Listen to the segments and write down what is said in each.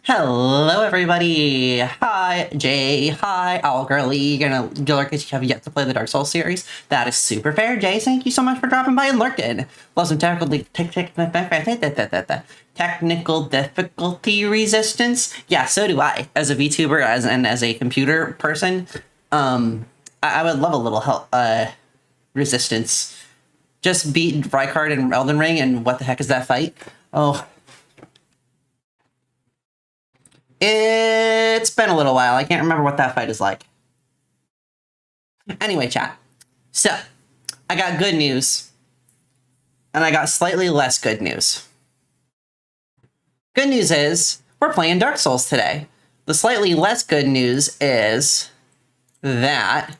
Hello, everybody! Hi, Jay. Hi, Owl Girly. Gonna lurk as you have yet to play the Dark Souls series. That is super fair, Jay. Thank you so much for dropping by and lurking. Plus some technical difficulty resistance. Yeah, so do I. As a VTuber, as a computer person, I would love a little help, resistance. Just beat Rykard in Elden Ring, and what the heck is that fight? Oh. It's been a little while. I can't remember what that fight is like. Anyway, chat. So, I got good news. And I got slightly less good news. Good news is, we're playing Dark Souls today. The slightly less good news is that...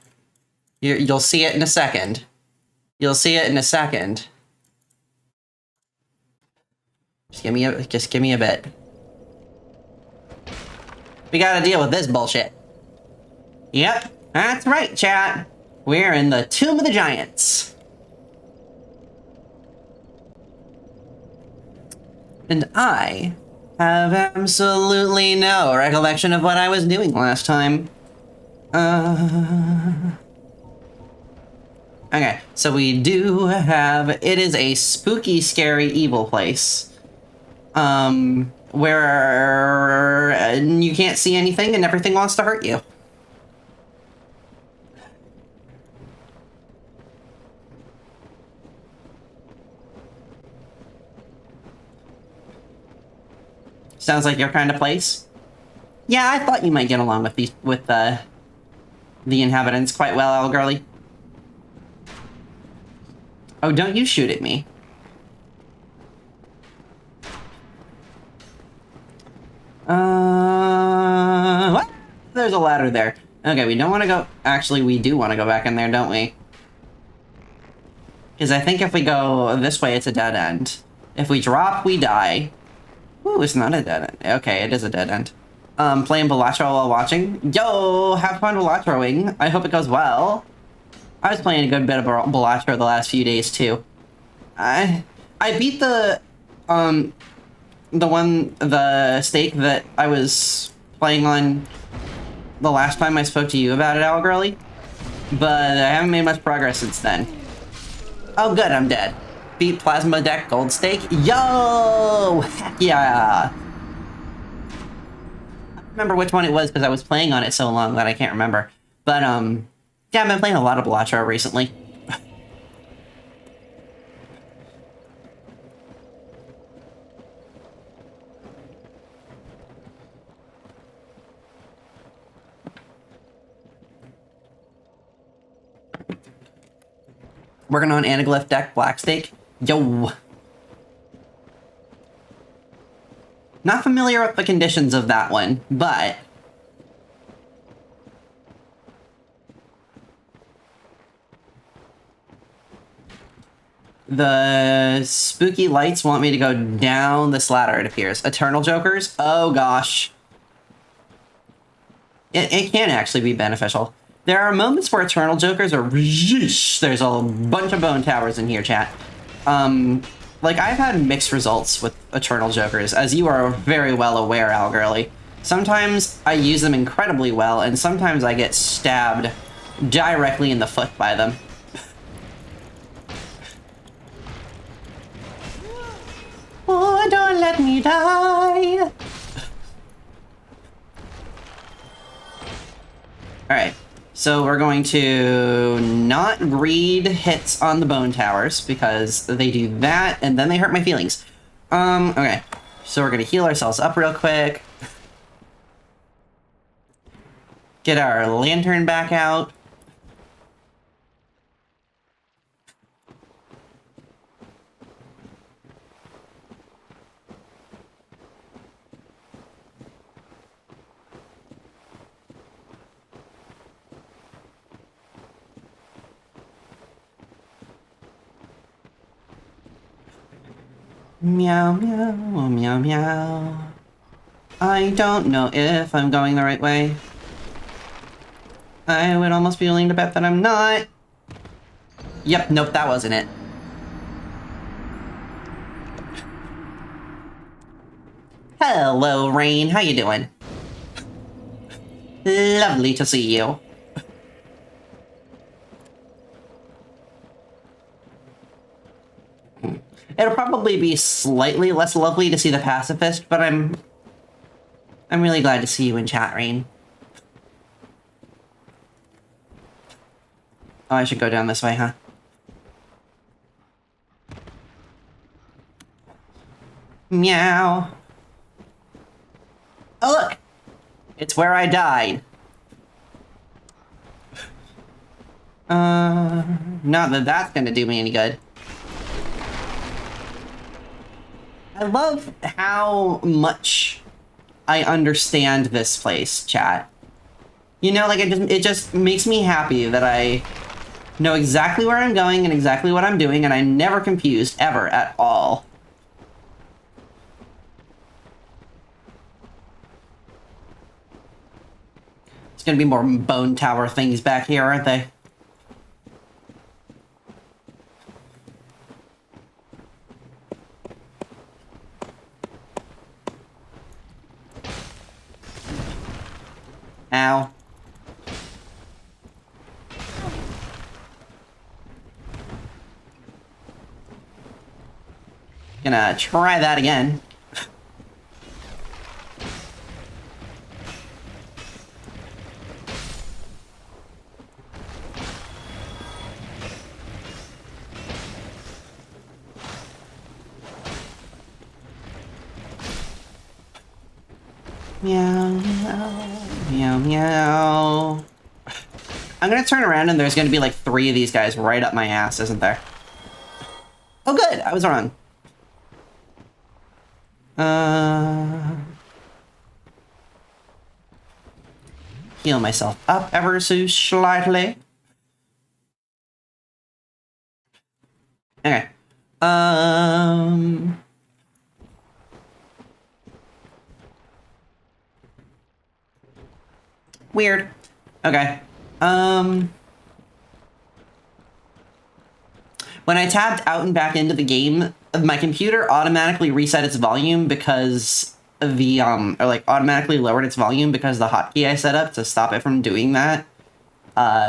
You'll see it in a second. You'll see it in a second. Just give me a bit. We gotta deal with this bullshit. Yep, that's right, chat. We're in the Tomb of the Giants. And I have absolutely no recollection of what I was doing last time. Okay, so we do have... It is a spooky, scary, evil place. Where you can't see anything and everything wants to hurt you. Sounds like your kind of place. Yeah, I thought you might get along with the inhabitants quite well, Owl Girly. Oh, don't you shoot at me. What? There's a ladder there. Okay, we don't want to go... Actually, we do want to go back in there, don't we? Because I think if we go this way, it's a dead end. If we drop, we die. Ooh, it's not a dead end. Okay, it is a dead end. Playing Balatro while watching. Yo, have fun Balatroing. I hope it goes well. I was playing a good bit of Balatro the last few days, too. I beat the stake that I was playing on the last time I spoke to you about it, Owl Girly. But I haven't made much progress since then. Oh good, I'm dead. Beat Plasma Deck Gold Stake. Yo! Heck yeah! I don't remember which one it was because I was playing on it so long that I can't remember. But, yeah, I've been playing a lot of Balatro recently. Working on Anaglyph deck, Black Stake. Yo! Not familiar with the conditions of that one, but... The spooky lights want me to go down this ladder, it appears. Eternal Jokers? Oh gosh. It can actually be beneficial. There are moments where Eternal Jokers are... There's a bunch of bone towers in here, chat. Like, I've had mixed results with Eternal Jokers, as you are very well aware, Owl Girly. Sometimes I use them incredibly well, and sometimes I get stabbed directly in the foot by them. Oh, don't let me die! Alright. So we're going to not greed hits on the bone towers because they do that and then they hurt my feelings. Okay. So we're gonna heal ourselves up real quick. Get our lantern back out. Meow, meow, meow, meow. I don't know if I'm going the right way. I would almost be willing to bet that I'm not. Yep, nope, that wasn't it. Hello, Rain. How you doing? Lovely to see you. It'll probably be slightly less lovely to see the pacifist, but I'm really glad to see you in chat, Rain. Oh, I should go down this way, huh? Meow. Oh, look! It's where I died. Not that that's gonna do me any good. I love how much I understand this place, chat. You know, like, it just makes me happy that I know exactly where I'm going and exactly what I'm doing, and I'm never confused, ever, at all. There's gonna be more bone tower things back here, aren't they? Ow. Gonna try that again. Meow, meow, meow, meow. I'm gonna turn around and there's gonna be like 3 of these guys right up my ass, isn't there? Oh good, I was wrong. Heal myself up ever so slightly. Okay. Weird. Okay. When I tapped out and back into the game, my computer automatically reset its volume because the, or like automatically lowered its volume because the hotkey I set up to stop it from doing that,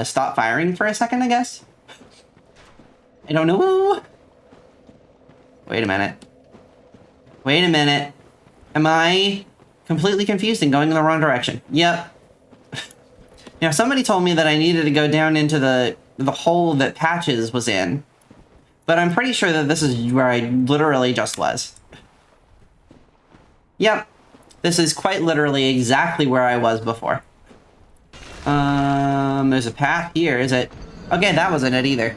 stopped firing for a second, I guess. I don't know. Wait a minute. Wait a minute. Am I completely confused and going in the wrong direction? Yep. Now, somebody told me that I needed to go down into the hole that Patches was in. But I'm pretty sure that this is where I literally just was. Yep. This is quite literally exactly where I was before. There's a path here, is it? Okay, that wasn't it either.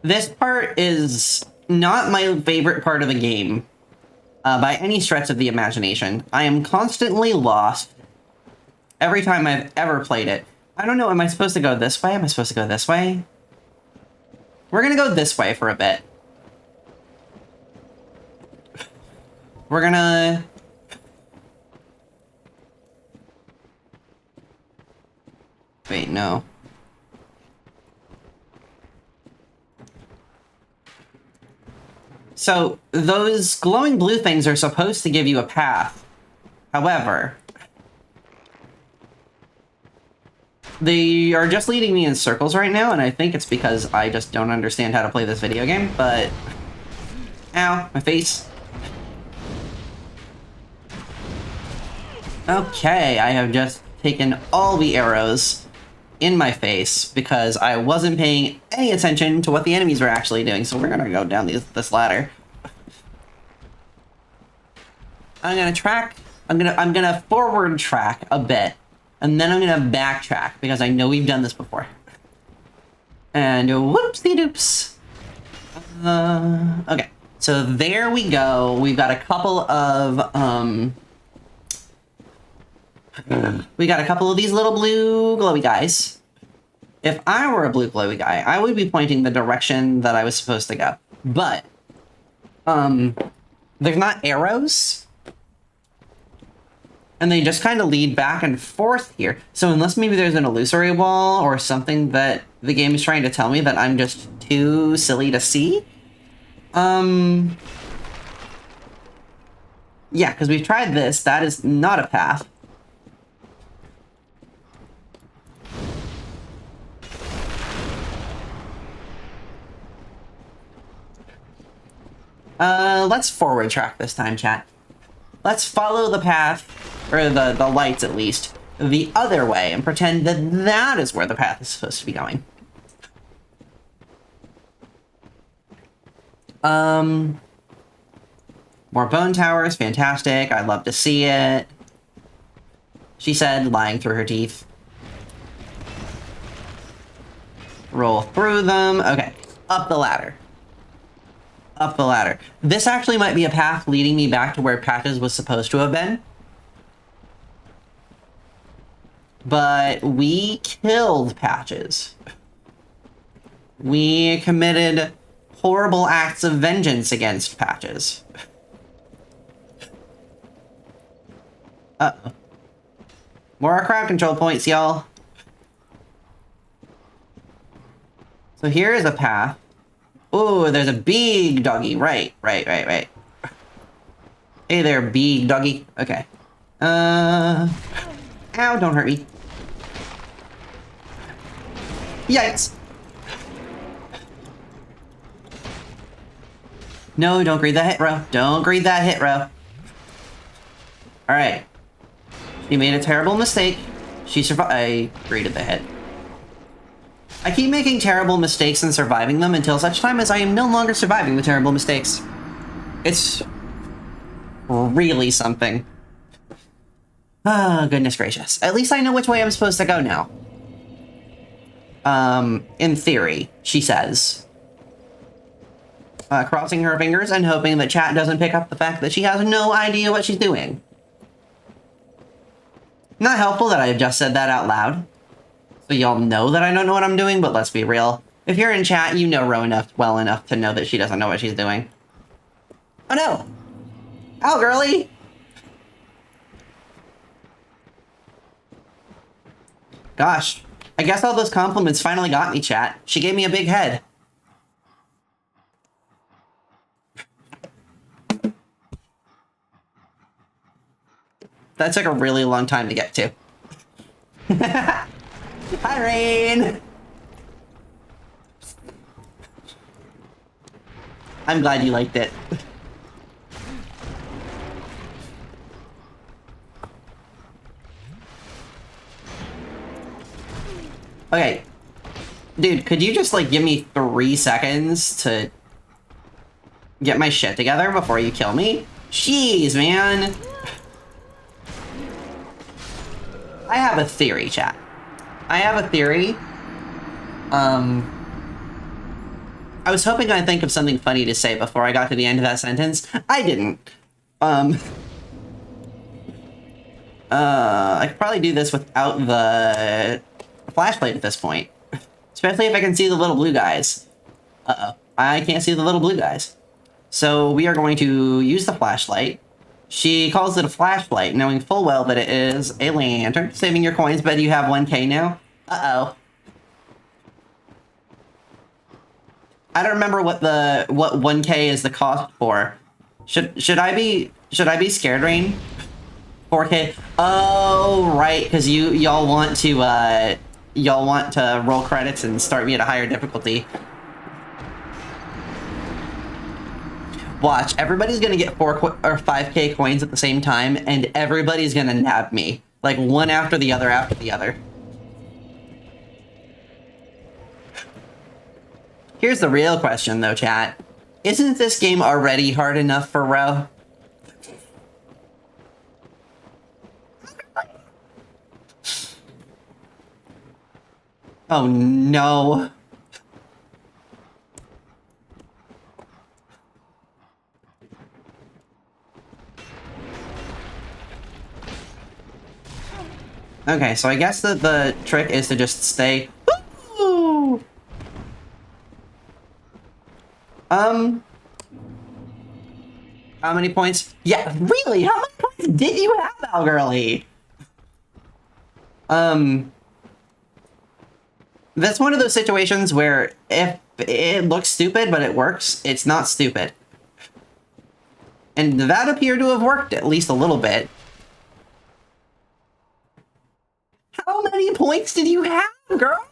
This part is not my favorite part of the game, by any stretch of the imagination. I am constantly lost every time I've ever played it. I don't know, am I supposed to go this way? Am I supposed to go this way? We're gonna go this way for a bit. We're gonna... Wait, no. So, those glowing blue things are supposed to give you a path. However, they are just leading me in circles right now, and I think it's because I just don't understand how to play this video game, but... Ow, my face. Okay, I have just taken all the arrows in my face because I wasn't paying any attention to what the enemies were actually doing, so we're gonna go down this ladder. I'm gonna forward track a bit, and then I'm gonna backtrack because I know we've done this before. And whoopsie-doops. Okay, so there we go. We've got a couple of, we got a couple of these little blue glowy guys. If I were a blue glowy guy, I would be pointing the direction that I was supposed to go. But, There's not arrows. And they just kind of lead back and forth here. So unless maybe there's an illusory wall or something that the game is trying to tell me that I'm just too silly to see. Yeah, because we've tried this. That is not a path. Let's forward track this time, chat. Let's follow the path, or the lights at least, the other way and pretend that that is where the path is supposed to be going. More bone towers, fantastic. I'd love to see it. She said, lying through her teeth. Roll through them. Okay, up the ladder. Up the ladder. This actually might be a path leading me back to where Patches was supposed to have been. But we killed Patches. We committed horrible acts of vengeance against Patches. Uh-oh. More crowd control points, y'all. So here is a path. Ooh, there's a big doggy. Right. Hey there, big doggy. Okay. Ow, don't hurt me. Yikes. No, don't greet that hit row. Don't greet that hit row. Alright. She made a terrible mistake. She survived. I greeted the hit. I keep making terrible mistakes and surviving them until such time as I am no longer surviving the terrible mistakes. It's really something. Ah, goodness gracious. At least I know which way I'm supposed to go now. In theory, she says. Crossing her fingers and hoping that chat doesn't pick up the fact that she has no idea what she's doing. Not helpful that I just said that out loud. So y'all know that I don't know what I'm doing, but let's be real. If you're in chat, you know Ro well enough to know that she doesn't know what she's doing. Oh no! Ow, girly! Gosh, I guess all those compliments finally got me, chat. She gave me a big head. That took a really long time to get to. Hi, Rain! I'm glad you liked it. Okay. Dude, could you just, like, give me 3 seconds to get my shit together before you kill me? Jeez, man! I have a theory, chat. I have a theory. I was hoping I'd think of something funny to say before I got to the end of that sentence. I didn't. I could probably do this without the flashlight at this point. Especially if I can see the little blue guys. Uh-oh. I can't see the little blue guys. So we are going to use the flashlight. She calls it a flashlight, knowing full well that it is a lantern. Saving your coins, but you have 1k now. Uh-oh. I don't remember what 1k is the cost for. Should I be scared, Rain? 4k. Oh, right, because y'all want to roll credits and start me at a higher difficulty. Watch, everybody's gonna get 4 or 5k coins at the same time, and everybody's gonna nab me. Like, one after the other after the other. Here's the real question, though, chat. Isn't this game already hard enough for Ro? Oh, no. Okay, so I guess that the trick is to just stay... Woo! How many points? Yeah, really? How many points did you have, Algirly? That's one of those situations where if it looks stupid but it works, it's not stupid. And that appeared to have worked at least a little bit. How many points did you have, girl?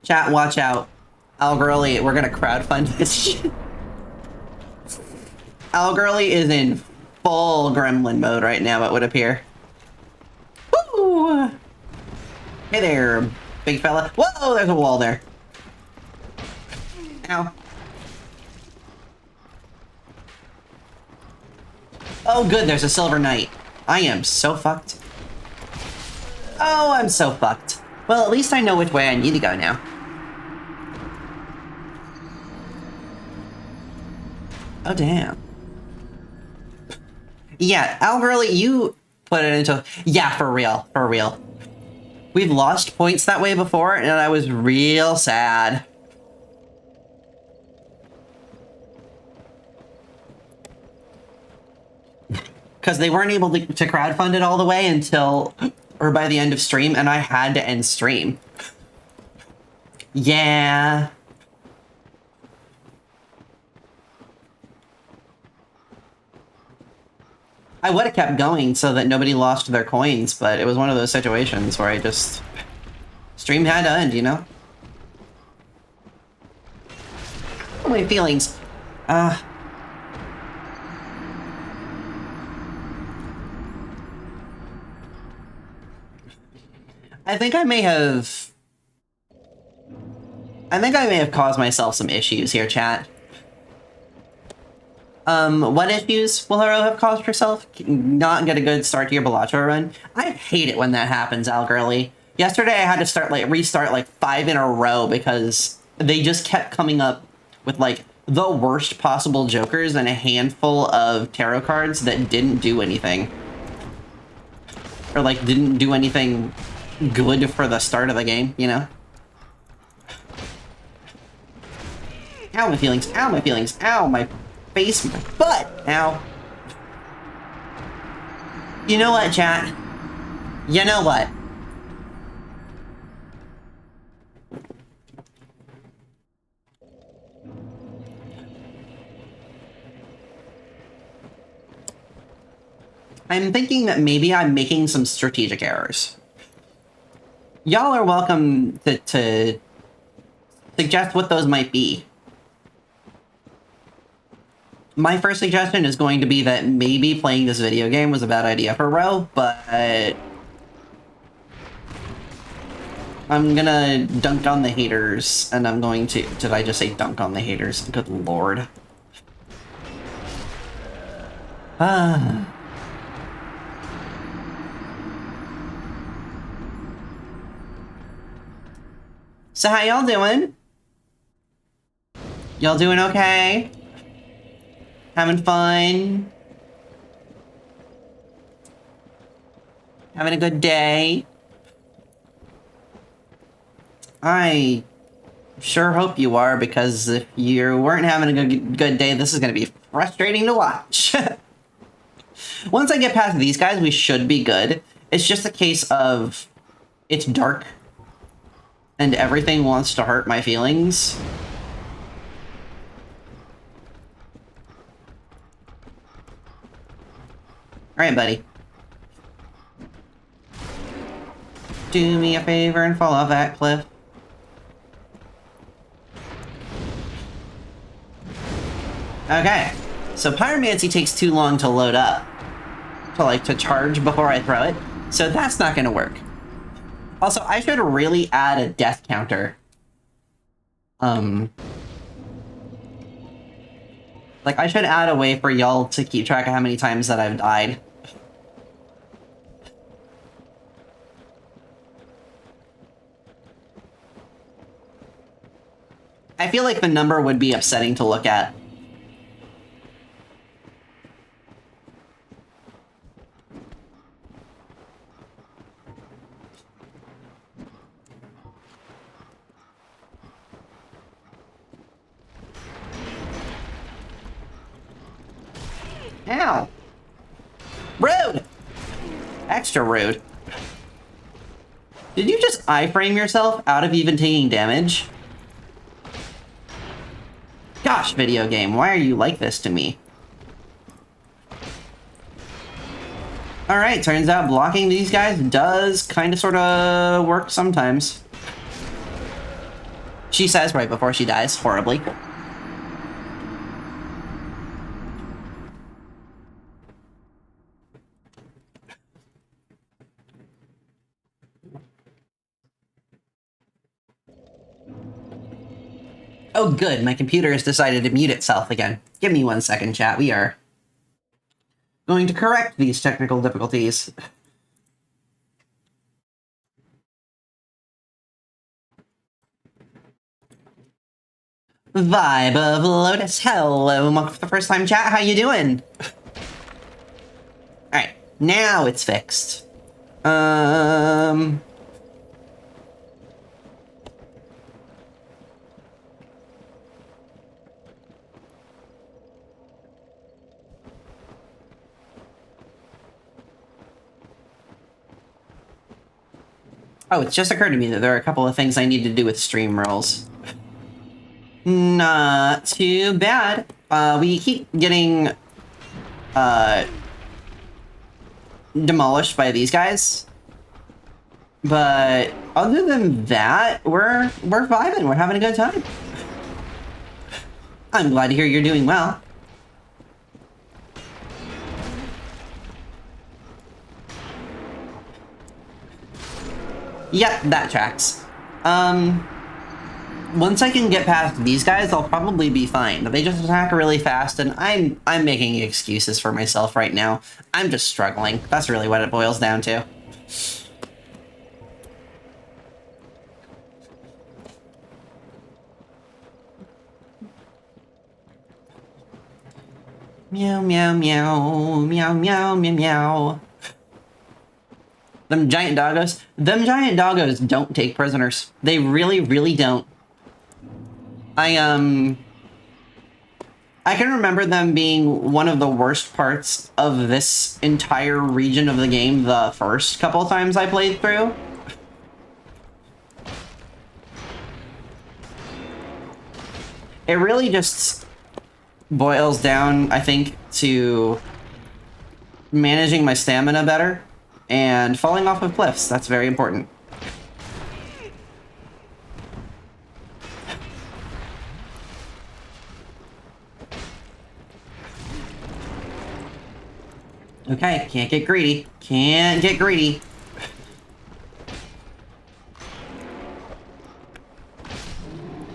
Chat, watch out. Algirly, we're gonna crowdfund this shit. Algirly is in full gremlin mode right now, it would appear. Woo! Hey there, big fella. Whoa, there's a wall there. Ow. Oh good, there's a silver knight. I am so fucked. Oh, I'm so fucked. Well, at least I know which way I need to go now. Oh, damn. Yeah, Algirly, you put it into... Yeah, for real. For real. We've lost points that way before, and I was real sad. Because they weren't able to crowdfund it all the way until... Or by the end of stream, and I had to end stream. Yeah... I would have kept going so that nobody lost their coins, but it was one of those situations where I just... Stream had to end, you know? My feelings. I think I may have... I think I may have caused myself some issues here, chat. What issues will Hero have caused herself? Not get a good start to your Balatro run? I hate it when that happens, Algirly. Yesterday I had to restart like 5 in a row because they just kept coming up with like the worst possible jokers and a handful of tarot cards that didn't do anything. Or like didn't do anything good for the start of the game, you know? Ow, my feelings. Ow, my feelings. Ow, my face, my butt. Ow. You know what, chat? You know what? I'm thinking that maybe I'm making some strategic errors. Y'all are welcome to suggest what those might be. My first suggestion is going to be that maybe playing this video game was a bad idea for Ro, but I'm gonna dunk on the haters, and I'm going to... Did I just say dunk on the haters? Good lord. Ah. So how y'all doing? Y'all doing okay? Having fun? Having a good day? I sure hope you are, because if you weren't having a good day, this is going to be frustrating to watch. Once I get past these guys, we should be good. It's just a case of it's dark and everything wants to hurt my feelings. Alright, buddy. Do me a favor and fall off that cliff. Okay. So Pyromancy takes too long to load up. To charge before I throw it. So that's not gonna work. Also, I should really add a death counter. Like, I should add a way for y'all to keep track of how many times that I've died. I feel like the number would be upsetting to look at. Ow! Rude! Extra rude. Did you just iframe yourself out of even taking damage? Gosh, video game, why are you like this to me? Alright, turns out blocking these guys does kinda sorta work sometimes. She says right before she dies, horribly. Oh good, my computer has decided to mute itself again. Give me 1 second, chat. We are going to correct these technical difficulties. Vibe of Lotus, hello, welcome for the first time, chat. How you doing? Alright, now it's fixed. Oh, it's just occurred to me that there are a couple of things I need to do with stream rules. Not too bad. We keep getting demolished by these guys. But other than that, we're vibing. We're having a good time. I'm glad to hear you're doing well. Yep, that tracks. Once I can get past these guys, I'll probably be fine. They just attack really fast, and I'm making excuses for myself right now. I'm just struggling. That's really what it boils down to. Meow, meow, meow, meow, meow, meow, meow. Them giant doggos don't take prisoners. They really, really don't. I can remember them being one of the worst parts of this entire region of the game the first couple of times I played through. It really just boils down, I think, to managing my stamina better and falling off of cliffs. That's very important. Okay, can't get greedy. Can't get greedy.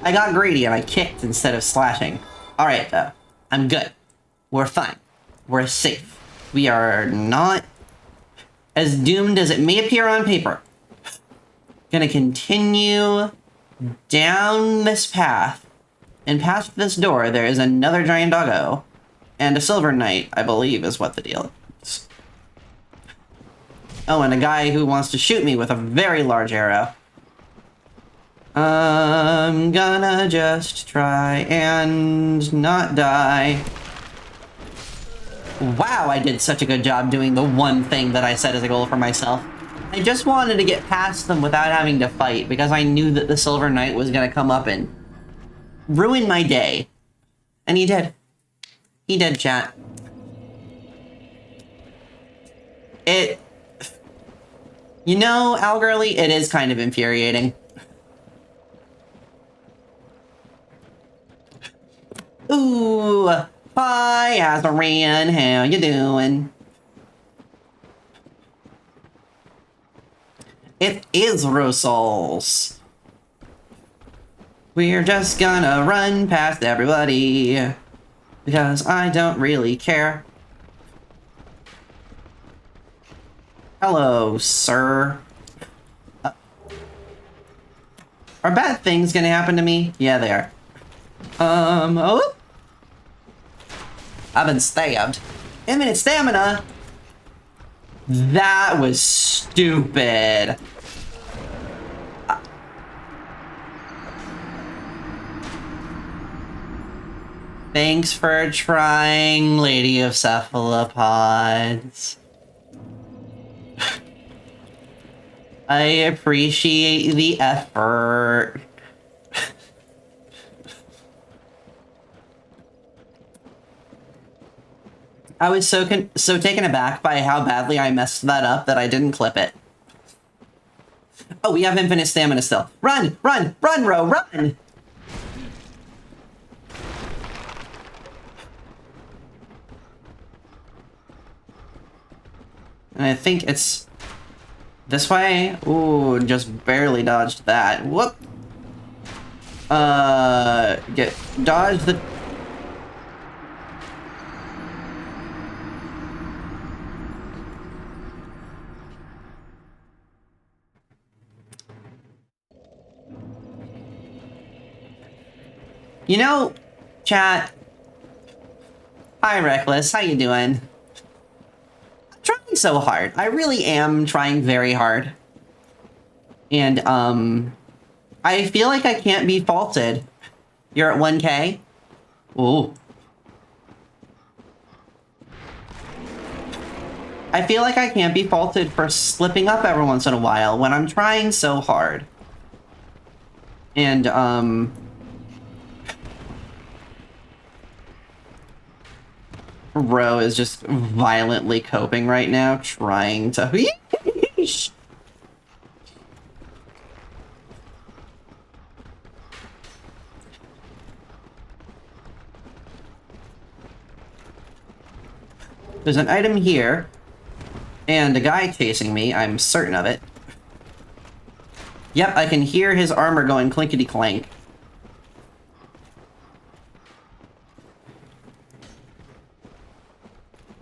I got greedy and I kicked instead of slashing. Alright, though. I'm good. We're fine. We're safe. We are not as doomed as it may appear on paper. Gonna continue down this path. And past this door, there is another giant doggo. And a silver knight, I believe, is what the deal is. Oh, and a guy who wants to shoot me with a very large arrow. I'm gonna just try and not die. Wow, I did such a good job doing the one thing that I set as a goal for myself. I just wanted to get past them without having to fight, because I knew that the Silver Knight was gonna come up and ruin my day. And he did. He did, chat. You know, Algirly, it is kind of infuriating. Ooh, hi, Azarian, how you doing? It is Russos. We're just gonna run past everybody, because I don't really care. Hello, sir. Are bad things gonna happen to me? Yeah, they are. Oh. I've been stabbed. Infinite stamina. That was stupid. Thanks for trying, Lady of Cephalopods. I appreciate the effort. I was so taken aback by how badly I messed that up that I didn't clip it. Oh, we have infinite stamina still. Run! Run! Run, Ro! Run! And I think it's this way. Ooh, just barely dodged that. Whoop! Dodge the... You know, chat. Hi, Reckless. How you doing? I'm trying so hard. I really am trying very hard. And, I feel like I can't be faulted. You're at 1K? Ooh. I feel like I can't be faulted for slipping up every once in a while when I'm trying so hard. And, Ro is just violently coping right now, trying to... There's an item here, and a guy chasing me, I'm certain of it. Yep, I can hear his armor going clinkety-clank.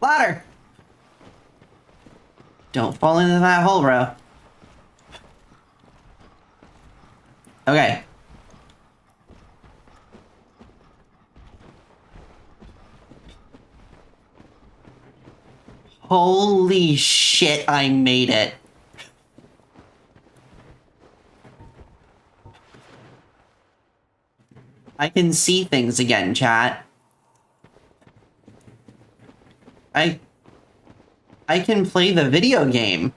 Ladder! Don't fall into that hole, bro. Okay. Holy shit, I made it. I can see things again, chat. I can play the video game.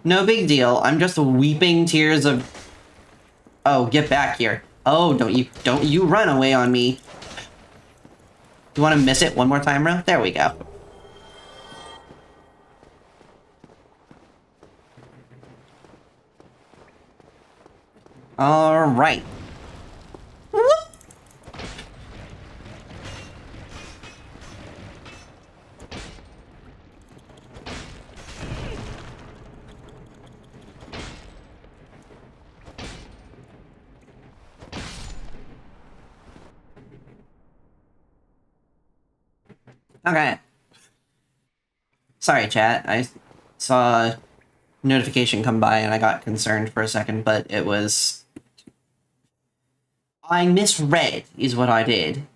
No big deal. I'm just weeping tears of... Oh, get back here. Oh, don't you run away on me. You want to miss it one more time, Ro? There we go. All right. Okay. Sorry, chat. I saw a notification come by and I got concerned for a second, but it was... I misread, is what I did.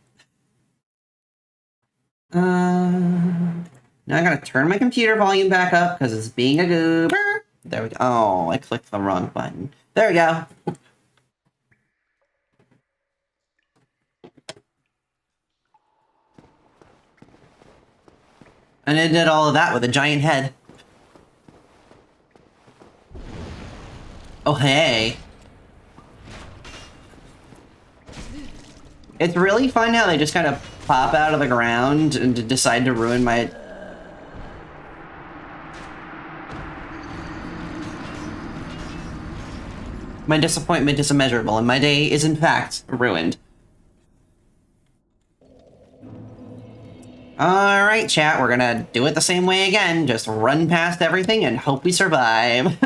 Now I gotta turn my computer volume back up because it's being a goober. There we go. Oh, I clicked the wrong button. There we go. And it did all of that with a giant head. Oh, hey. It's really fun how they just kind of pop out of the ground and decide to ruin my... My disappointment is immeasurable, and my day is in fact ruined. Alright, chat, we're gonna do it the same way again. Just run past everything and hope we survive.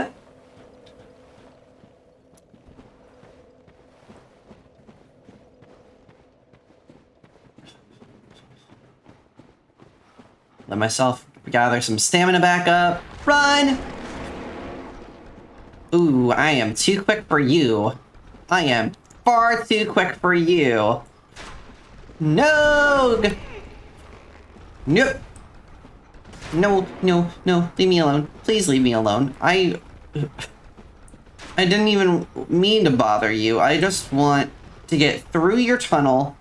Let myself gather some stamina back up. Run! Ooh, I am too quick for you. I am far too quick for you. No! Nope. No, no, no. Leave me alone. Please leave me alone. I didn't even mean to bother you. I just want to get through your tunnel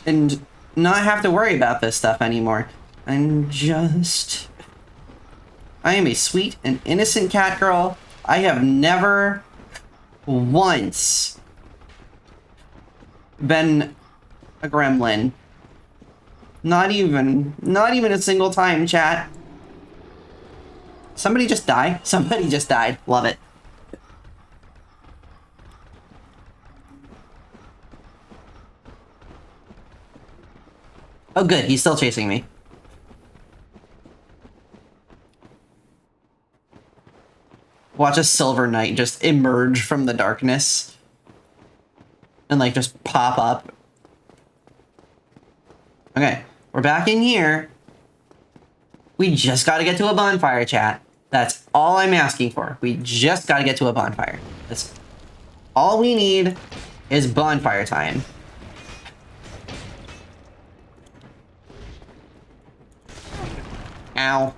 and not have to worry about this stuff anymore. I am a sweet and innocent cat girl. I have never once been a gremlin. Not even a single time, chat. Somebody just died? Somebody just died. Love it. Oh good, he's still chasing me. Watch a silver knight just emerge from the darkness. And like just pop up. Okay, we're back in here. We just gotta get to a bonfire, chat. That's all I'm asking for. We just gotta get to a bonfire. That's all we need is bonfire time. Ow.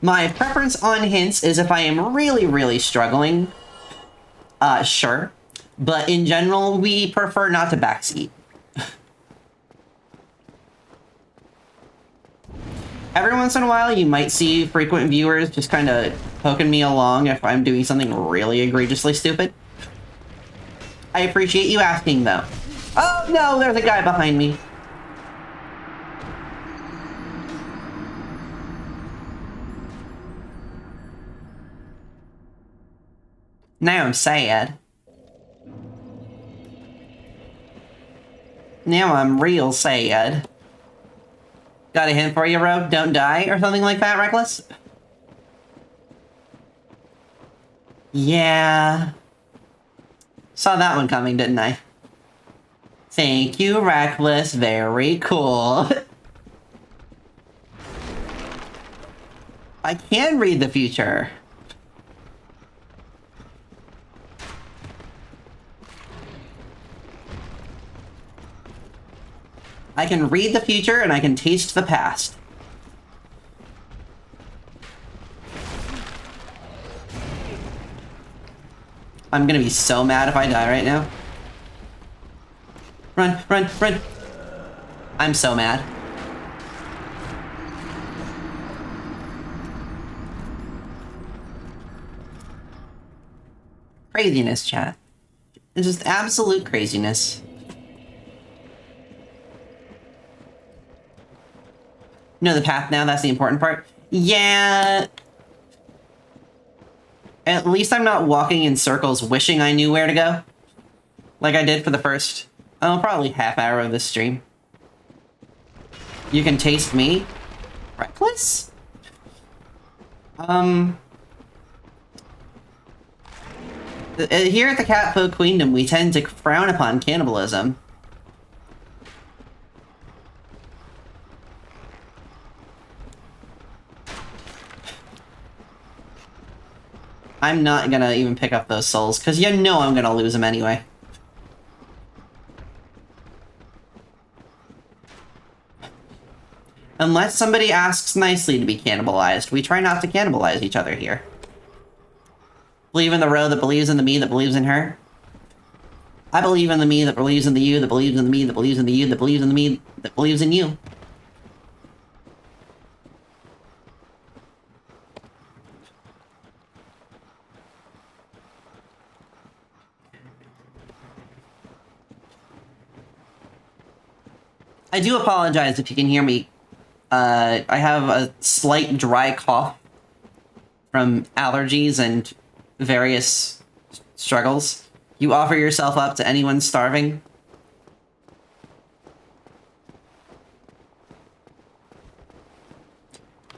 My preference on hints is if I am really, really struggling, sure. But in general, we prefer not to backseat. Every once in a while, you might see frequent viewers just kind of poking me along if I'm doing something really egregiously stupid. I appreciate you asking, though. Oh, no, there's a guy behind me. Now I'm sad. Now I'm real sad. Got a hint for you, Rogue? Don't die, or something like that, Reckless? Yeah. Saw that one coming, didn't I? Thank you, Reckless. Very cool. I can read the future. I can read the future and I can taste the past. I'm gonna be so mad if I die right now. Run, run, run. I'm so mad. Craziness, chat. It's just absolute craziness. Know the path now, that's the important part. Yeah. At least I'm not walking in circles wishing I knew where to go. Like I did for the first, probably half hour of this stream. You can taste me? Reckless? Here at the Catfolk Queendom, we tend to frown upon cannibalism. I'm not gonna even pick up those souls, because you know I'm gonna lose them anyway. Unless somebody asks nicely to be cannibalized, we try not to cannibalize each other here. Believe in the row that believes in the me that believes in her. I believe in the me that believes in the you that believes in the me that believes in the you that believes in the me that believes in you. I do apologize if you can hear me. I have a slight dry cough from allergies and various struggles. You offer yourself up to anyone starving?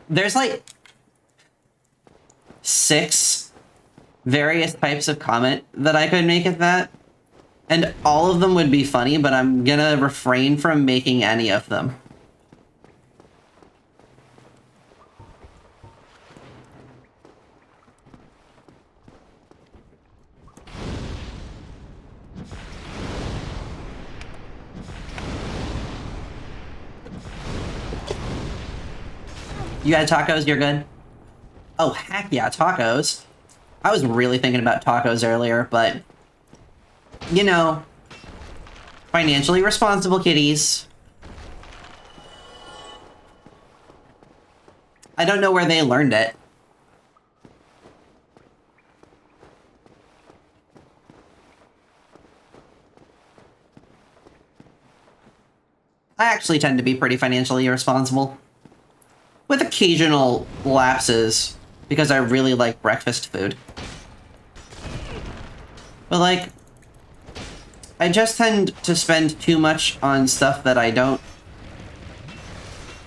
There's like 6 various types of comment that I could make at that. And all of them would be funny, but I'm gonna refrain from making any of them. You had tacos, you're good? Oh, heck yeah, tacos. I was really thinking about tacos earlier, but... You know... Financially responsible kitties. I don't know where they learned it. I actually tend to be pretty financially irresponsible. With occasional lapses, because I really like breakfast food. But like, I just tend to spend too much on stuff that I don't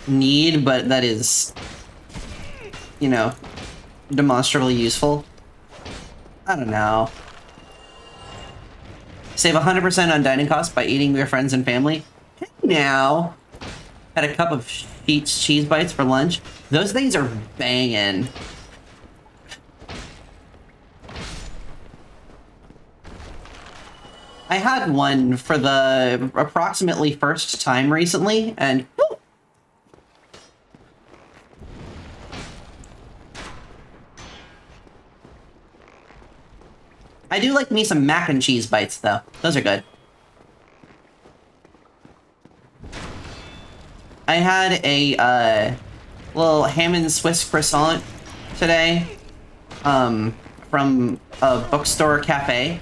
need, but that is, you know, demonstrably useful. I don't know. Save 100% on dining costs by eating with your friends and family. Hey now! Had a cup of Sheetz cheese bites for lunch. Those things are banging. I had one for the approximately first time recently, and whew, I do like me some mac and cheese bites, though. Those are good. I had a little ham and Swiss croissant today, from a bookstore cafe.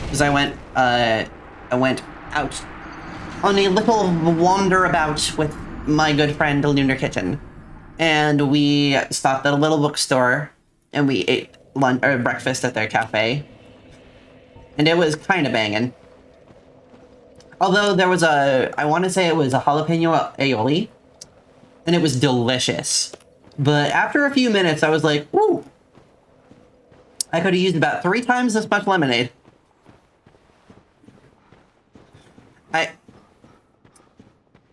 Because I went out on a little wander about with my good friend Lunar Kitchen, and we stopped at a little bookstore, and we ate lunch or breakfast at their cafe, and it was kind of banging. Although there was I want to say it was a jalapeno aioli, and it was delicious. But after a few minutes, I was like, "Ooh, I could have used about 3 times this much lemonade."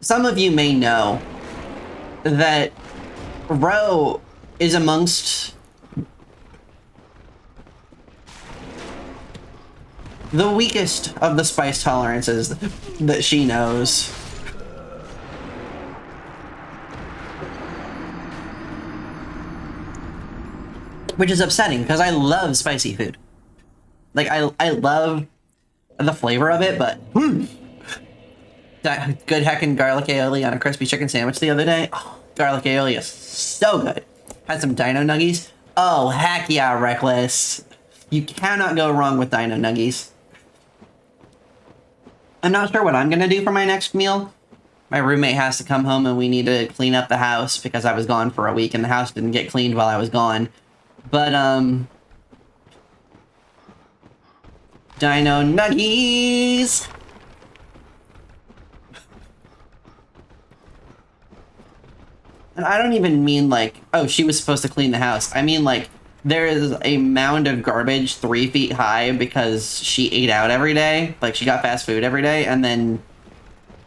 Some of you may know that Ro is amongst the weakest of the spice tolerances that she knows. Which is upsetting, because I love spicy food. Like, I love the flavor of it, but... That good heckin' garlic aioli on a crispy chicken sandwich the other day. Oh, garlic aioli is so good. Had some dino nuggies. Oh, heck yeah, Reckless. You cannot go wrong with dino nuggies. I'm not sure what I'm gonna do for my next meal. My roommate has to come home and we need to clean up the house because I was gone for a week and the house didn't get cleaned while I was gone. But, dino nuggies! And I don't even mean like, oh, she was supposed to clean the house. I mean like, there is a mound of garbage 3 feet high because she ate out every day. Like, she got fast food every day and then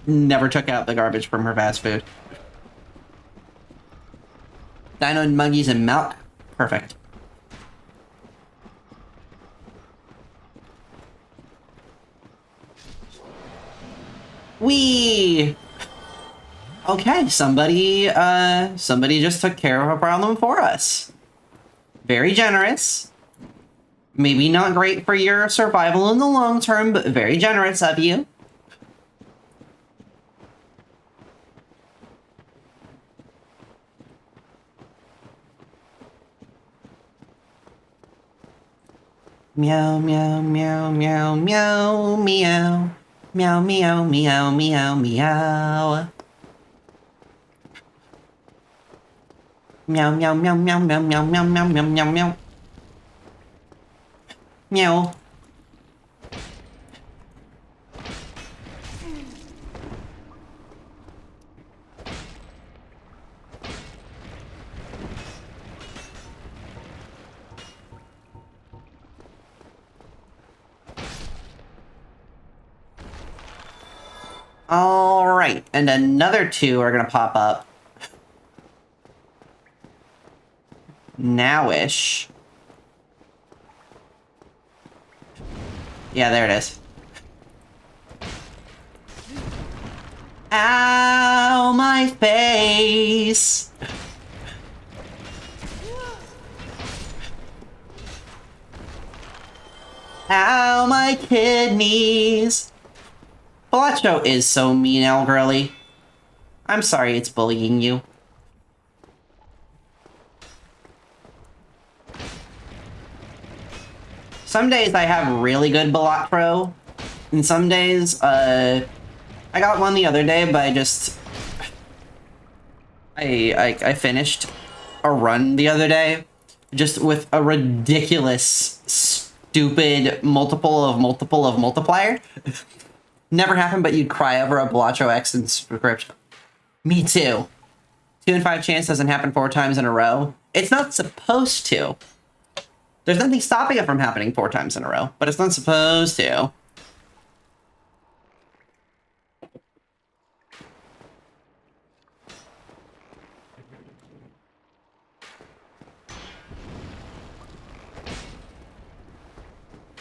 never took out the garbage from her fast food. Dino nuggies and milk? Perfect. Whee! Okay, somebody just took care of a problem for us. Very generous. Maybe not great for your survival in the long term, but very generous of you. Meow, meow, meow, meow, meow, meow. Meow, meow, meow, meow, meow. Meow, meow, meow, meow, meow, meow, meow, meow, meow, meow, meow. Meow. All right, and another 2 are gonna pop up. Now-ish. Yeah, there it is. Ow, my face! Ow, my kidneys! Balacho is so mean, Al Girly. I'm sorry it's bullying you. Some days I have really good Balatro, and some days, I got one the other day, but I finished a run the other day, just with a ridiculous, stupid multiple of multiplier. Never happened, but you'd cry over a Balatro X in script. Me too. 2 in 5 chance doesn't happen 4 times in a row. It's not supposed to. There's nothing stopping it from happening 4 times in a row, but it's not supposed to.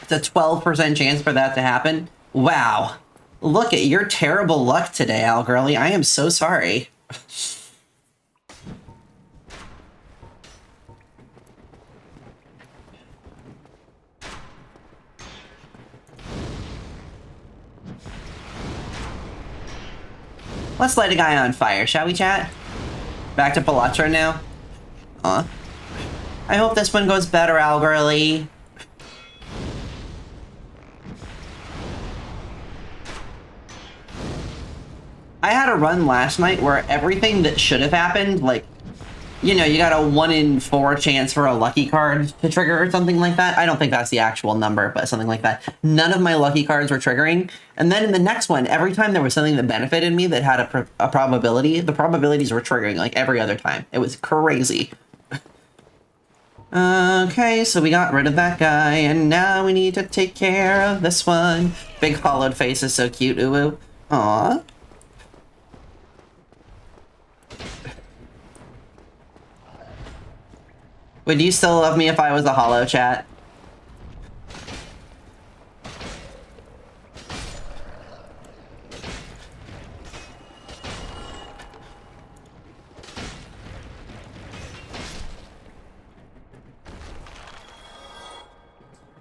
It's a 12% chance for that to happen. Wow. Look at your terrible luck today, Al Girly. I am so sorry. Let's light a guy on fire, shall we, chat? Back to Balatro now. I hope this one goes better, Al Girly. I had a run last night where everything that should have happened, like, you know, you got a 1 in 4 chance for a lucky card to trigger or something like that. I don't think that's the actual number, but something like that. None of my lucky cards were triggering. And then in the next one, every time there was something that benefited me that had a probability, the probabilities were triggering like every other time. It was crazy. Okay, so we got rid of that guy, and now we need to take care of this one. Big hollowed face is so cute, ooh. Aww. Would you still love me if I was a hollow, chat?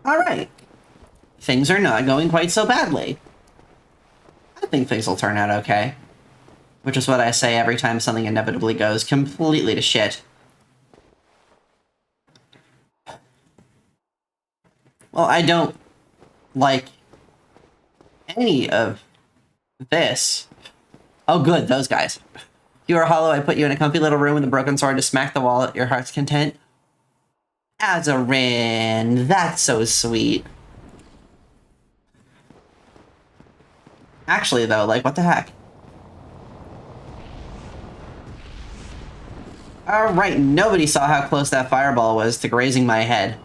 Alright. Things are not going quite so badly. I think things will turn out okay. Which is what I say every time something inevitably goes completely to shit. Well, I don't like any of this. Oh, good, those guys. If you are hollow, I put you in a comfy little room with a broken sword to smack the wall at your heart's content. Azarin, that's so sweet. Actually, though, like, what the heck? Alright, nobody saw how close that fireball was to grazing my head.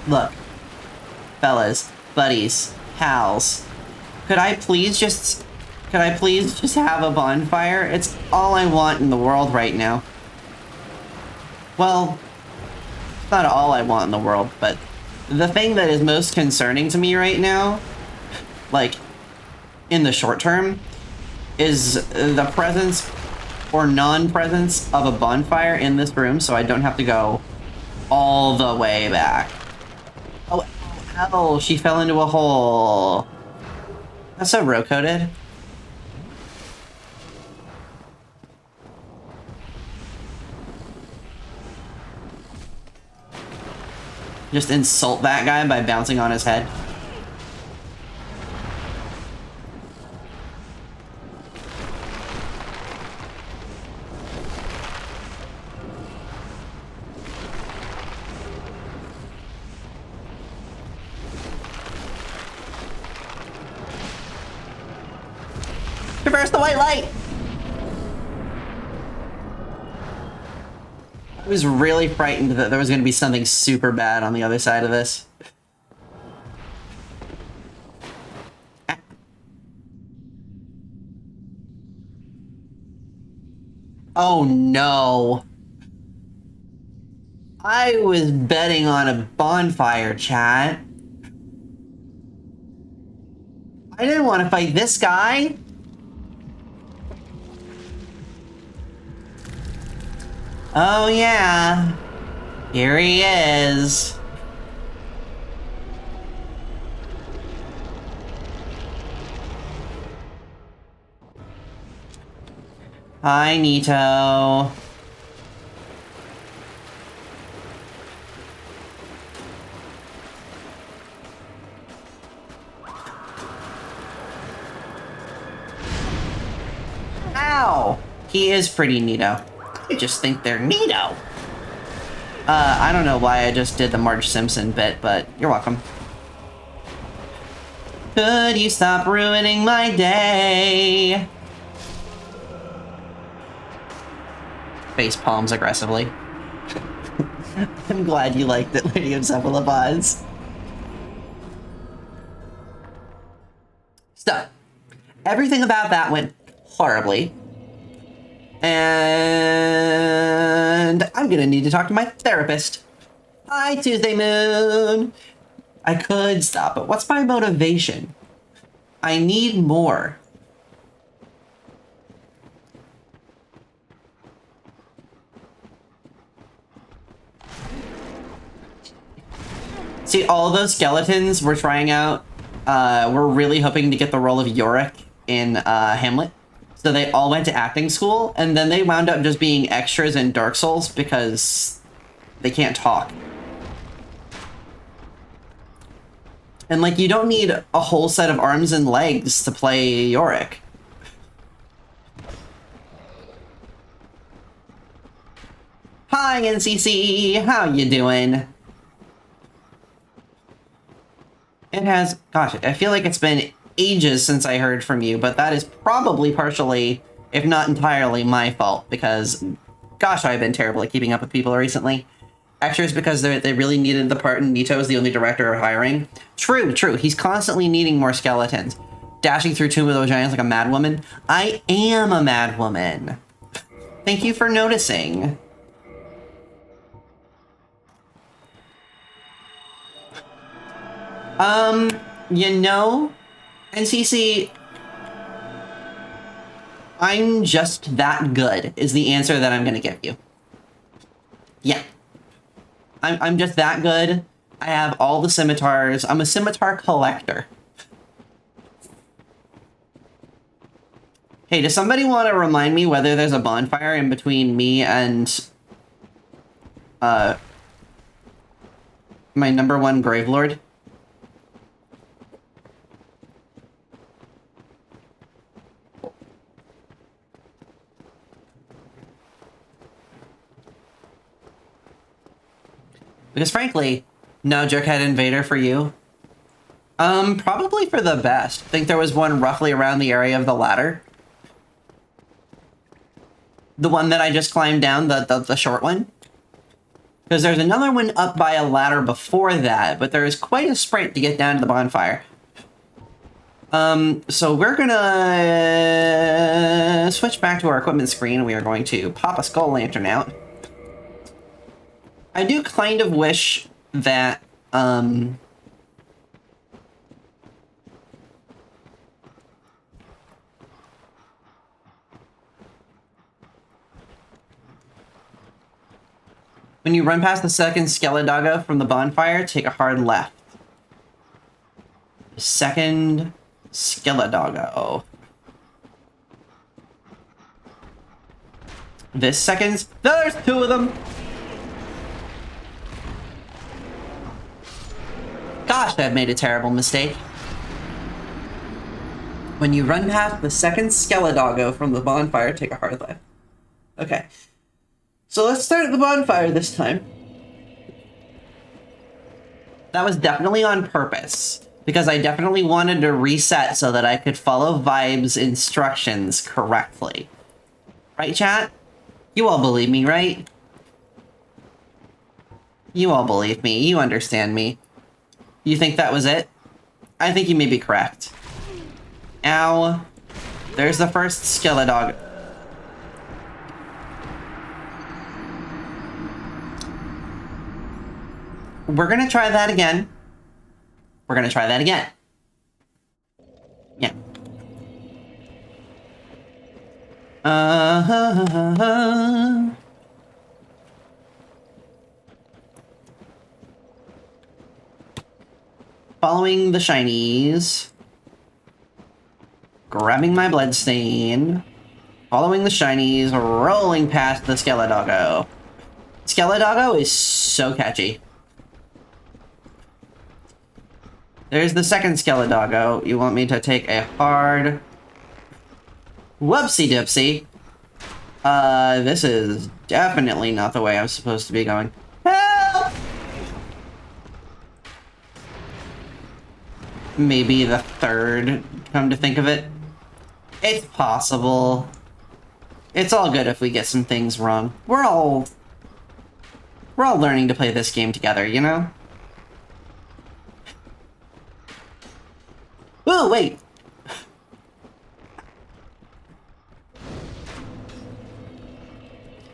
Look, fellas, buddies, pals, could I please just have a bonfire? It's all I want in the world right now. Well, it's not all I want in the world, but the thing that is most concerning to me right now, like, in the short term, is the presence or non-presence of a bonfire in this room, so I don't have to go all the way back. Oh, hell, she fell into a hole. That's so row-coded. Just insult that guy by bouncing on his head. Traverse the white light! I was really frightened that there was going to be something super bad on the other side of this. Oh no. I was betting on a bonfire, chat. I didn't want to fight this guy. Oh yeah. Here he is. Hi, Nito. Ow! He is pretty neato. I just think they're neato. I don't know why I just did the Marge Simpson bit, but you're welcome. Could you stop ruining my day? Face palms aggressively. I'm glad you liked it, Lady of Cephalopods. So, everything about that went horribly. And I'm gonna need to talk to my therapist. Hi, Tuesday Moon. I could stop, but what's my motivation? I need more. See, all those skeletons we're trying out, we're really hoping to get the role of Yorick in Hamlet. So they all went to acting school, and then they wound up just being extras in Dark Souls because they can't talk. And, like, you don't need a whole set of arms and legs to play Yorick. Hi, NCC! How you doing? It has... Gosh, I feel like it's been ages since I heard from you, but that is probably partially, if not entirely, my fault, because, gosh, I've been terrible at keeping up with people recently. Extras because they really needed the part, and Nito is the only director of hiring. True, true. He's constantly needing more skeletons. Dashing through Tomb of the Giants like a madwoman. I am a madwoman. Thank you for noticing. You know, NCC, I'm just that good, is the answer that I'm gonna give you. Yeah. I'm just that good. I have all the scimitars. I'm a scimitar collector. Hey, does somebody want to remind me whether there's a bonfire in between me and... my #1 Gravelord? Because frankly, no Jughead Invader for you. Probably for the best. I think there was one roughly around the area of the ladder. The one that I just climbed down, the short one. Because there's another one up by a ladder before that, but there is quite a sprint to get down to the bonfire. So we're gonna switch back to our equipment screen. We are going to pop a skull lantern out. I do kind of wish that, when you run past the second Skeledoggo from the bonfire, take a hard left. Second Skeledoggo. This second... There's 2 of them! Gosh, I've made a terrible mistake. When you run past the second Skeledoggo from the bonfire, take a hard left. Okay. So let's start at the bonfire this time. That was definitely on purpose, because I definitely wanted to reset so that I could follow Vibe's instructions correctly. Right, chat? You all believe me, right? You all believe me. You understand me. You think that was it? I think you may be correct. Ow. There's the first Skeledoggo. We're gonna try that again. We're gonna try that again. Yeah. Following the shinies. Grabbing my bloodstain. Following the shinies, rolling past the Skeledoggo. Skeledoggo is so catchy. There's the second Skeledoggo. You want me to take a hard... Whoopsie-dipsy. This is definitely not the way I'm supposed to be going. Help! Maybe the third, come to think of it. It's possible. It's all good if we get some things wrong. We're all learning to play this game together, you know? Ooh, wait!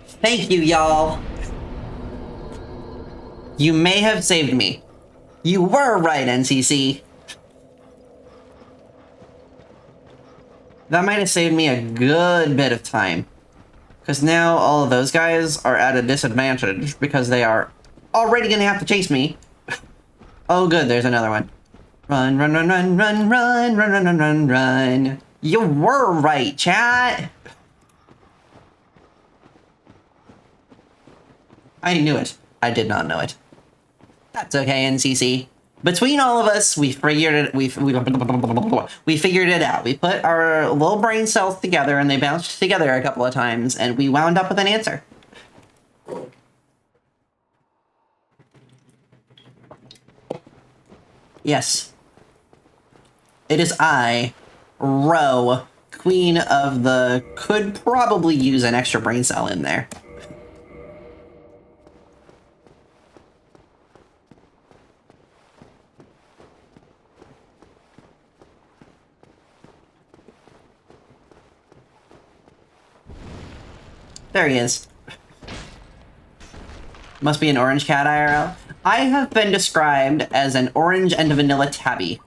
Thank you, y'all! You may have saved me. You were right, NCC. That might have saved me a good bit of time. Because now all of those guys are at a disadvantage because they are already gonna have to chase me. Oh good, there's another one. Run, run, run, run, run, run, run, run, run, run, run. You were right, chat! I knew it. I did not know it. That's okay, NCC. Between all of us, we figured it. We figured it out. We put our little brain cells together, and they bounced together a couple of times, and we wound up with an answer. Yes, it is I, Ro, Queen of the. Could probably use an extra brain cell in there. There he is. Must be an orange cat IRL. I have been described as an orange and vanilla tabby.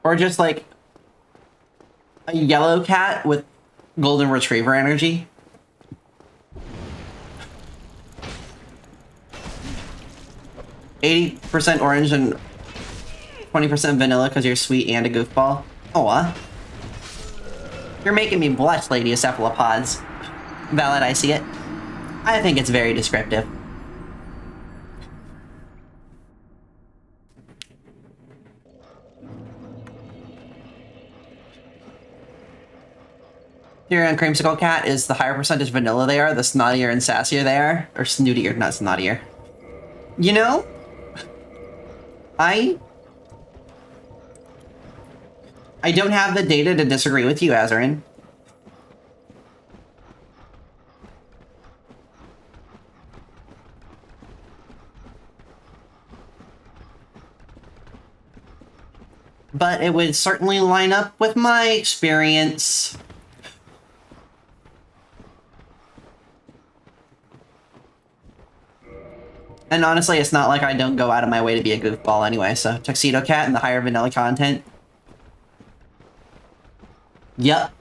Or just like a yellow cat with golden retriever energy. %80 orange and 20% vanilla because you're sweet and a goofball. Oh, you're making me blush, lady of cephalopods. Valid, I see it. I think it's very descriptive. Theory on Creamsicle Cat is the higher percentage vanilla they are, the snottier and sassier they are. Or snootier, not snottier. You know? I don't have the data to disagree with you, Azarin. But it would certainly line up with my experience. And honestly, it's not like I don't go out of my way to be a goofball anyway, so Tuxedo Cat and the higher vanilla content. Yup.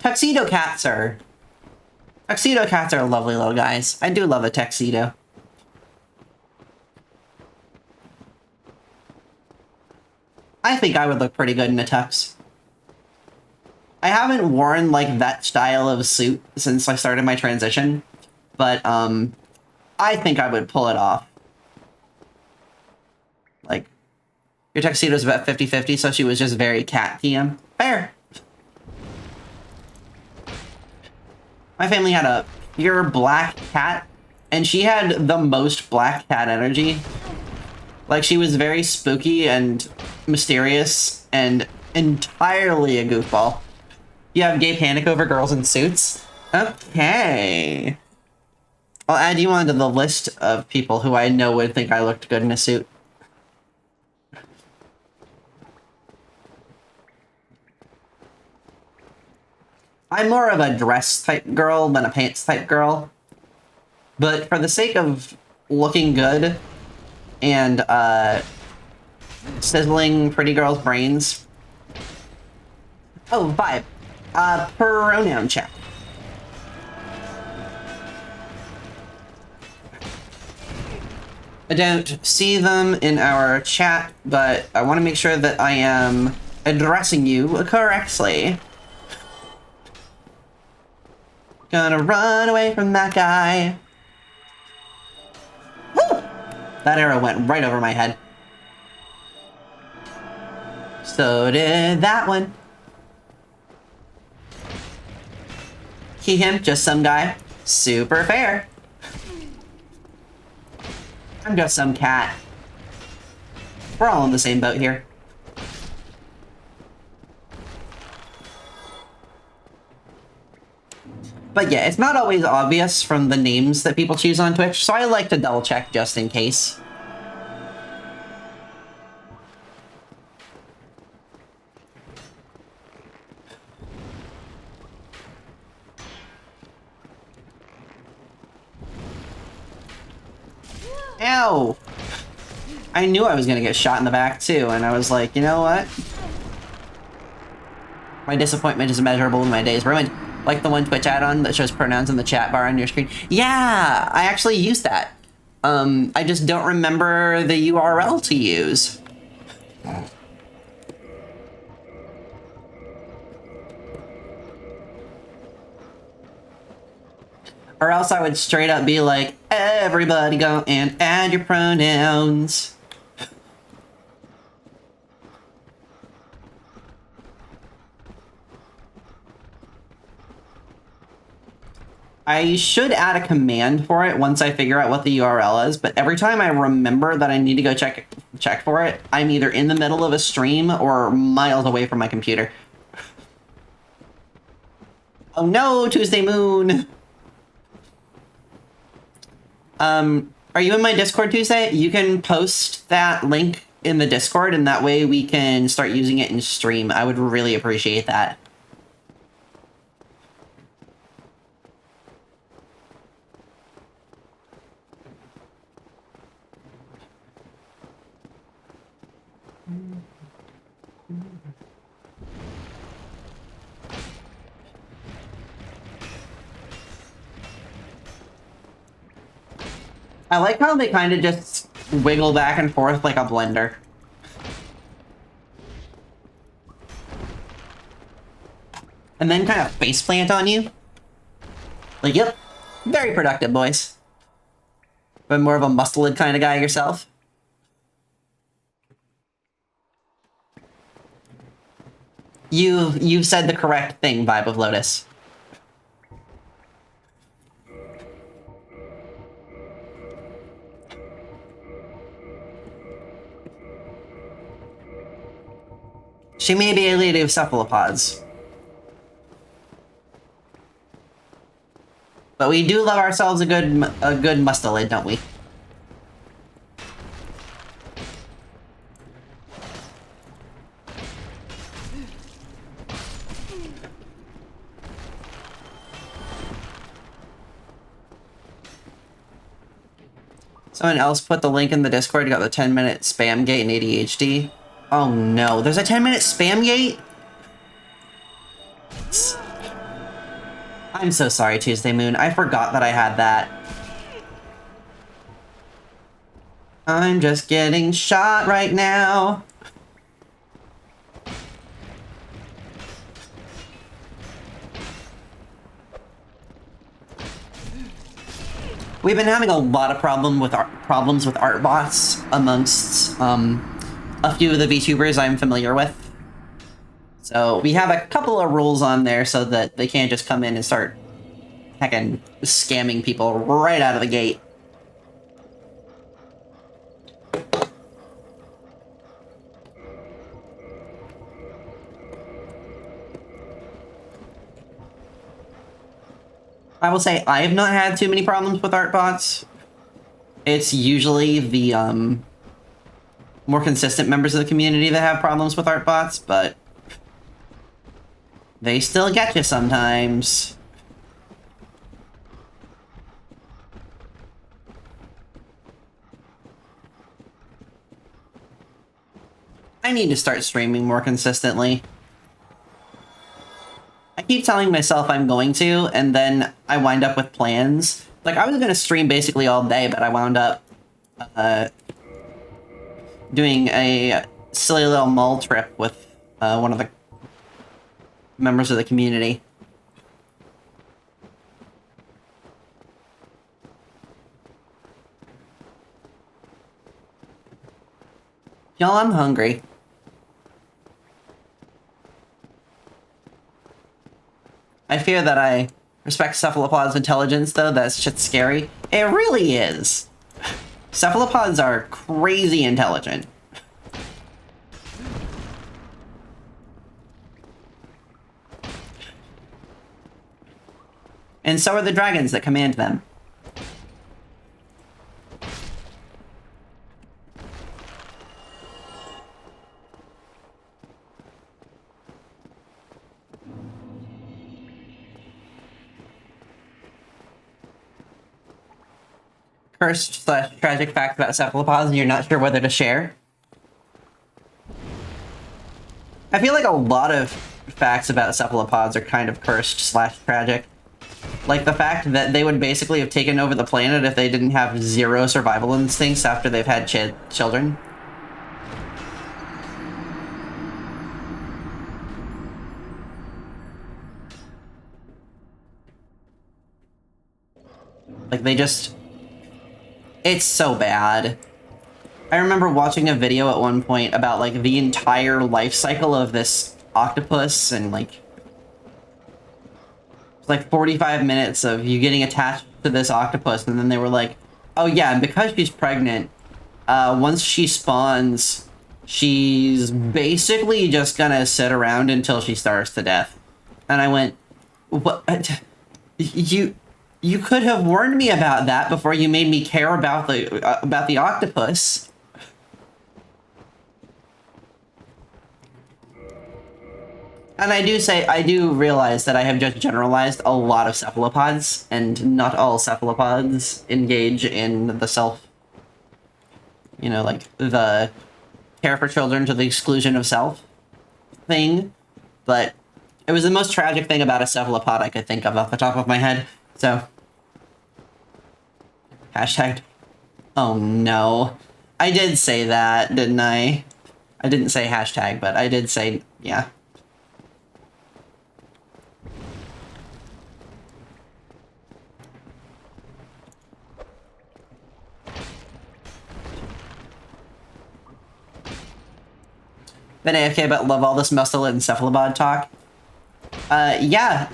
Tuxedo Cats are lovely little guys. I do love a tuxedo. I think I would look pretty good in a tux. I haven't worn, like, that style of suit since I started my transition, but, I think I would pull it off. Like, your tuxedo's about 50-50, so she was just very cat TM. Fair. My family had a pure black cat, and she had the most black cat energy. Like, she was very spooky and mysterious and entirely a goofball. You have gay panic over girls in suits? Okay. I'll add you onto the list of people who I know would think I looked good in a suit. I'm more of a dress type girl than a pants type girl. But for the sake of looking good and sizzling pretty girls' brains. Oh, vibe. Pronoun check. I don't see them in our chat, but I want to make sure that I am addressing you correctly. Gonna run away from that guy. Woo! That arrow went right over my head. So did that one. He, him, just some guy. Super fair. I'm just some cat. We're all in the same boat here. But yeah, it's not always obvious from the names that people choose on Twitch, so I like to double check just in case. Ow! I knew I was gonna get shot in the back too, and I was like, you know what? My disappointment is immeasurable and my day is ruined. Like the one Twitch add-on that shows pronouns in the chat bar on your screen. Yeah, I actually used that. I just don't remember the URL to use. Or else I would straight up be like, everybody go and add your pronouns. I should add a command for it once I figure out what the URL is, but every time I remember that I need to go check for it, I'm either in the middle of a stream or miles away from my computer. Oh no, Tuesday Moon! Are you in my Discord, Tuesday? You can post that link in the Discord, and that way we can start using it in stream. I would really appreciate that. I like how they kind of just wiggle back and forth like a blender. And then kind of faceplant on you. Like, yep, very productive, boys. But more of a muscled kind of guy yourself. You've said the correct thing, Vibe of Lotus. She may be a lady of cephalopods. But we do love ourselves a good mustelid, don't we? Someone else put the link in the Discord. You got the 10-minute spam gate and ADHD. Oh no, there's a 10-minute spam gate? I'm so sorry, Tuesday Moon. I forgot that I had that. I'm just getting shot right now. We've been having a lot of problems with art bots amongst a few of the VTubers I'm familiar with. So we have a couple of rules on there so that they can't just come in and start heckin' scamming people right out of the gate. I will say I have not had too many problems with art bots. It's usually the more consistent members of the community that have problems with art bots, but They still get you sometimes. I need to start streaming more consistently. I keep telling myself I'm going to, and then I wind up with plans. Like, I was gonna stream basically all day, but I wound up, doing a silly little mall trip with, one of the members of the community. Y'all, I'm hungry. I fear that I respect cephalopod's intelligence, though. That shit's scary. It really is. Cephalopods are crazy intelligent. And so are the dragons that command them. Cursed / tragic fact about cephalopods you're not sure whether to share. I feel like a lot of facts about cephalopods are kind of cursed / tragic. Like the fact that they would basically have taken over the planet if they didn't have zero survival instincts after they've had children. Like they just... It's so bad. I remember watching a video at one point about like the entire life cycle of this octopus, and like it's like 45 minutes of you getting attached to this octopus, and then they were like, oh yeah, and because she's pregnant, once she spawns, she's basically just gonna sit around until she starves to death. And I went, what? You could have warned me about that before you made me care about the octopus. And I do realize that I have just generalized a lot of cephalopods, and not all cephalopods engage in the self, like the care for children to the exclusion of self thing. But it was the most tragic thing about a cephalopod I could think of off the top of my head. So, hashtag, oh no. I did say that, didn't I? I didn't say hashtag, but I did say, yeah. Been AFK but love all this mustelid and cephalopod talk. Yeah.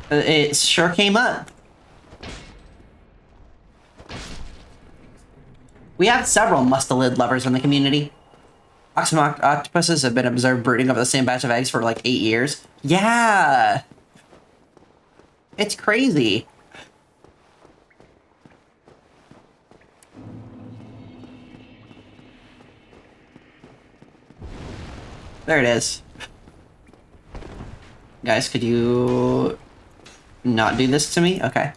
It sure came up. We have several mustelid lovers in the community. Octopuses have been observed brooding over the same batch of eggs for like 8 years. Yeah! It's crazy. There it is. Guys, could you not do this to me? Okay.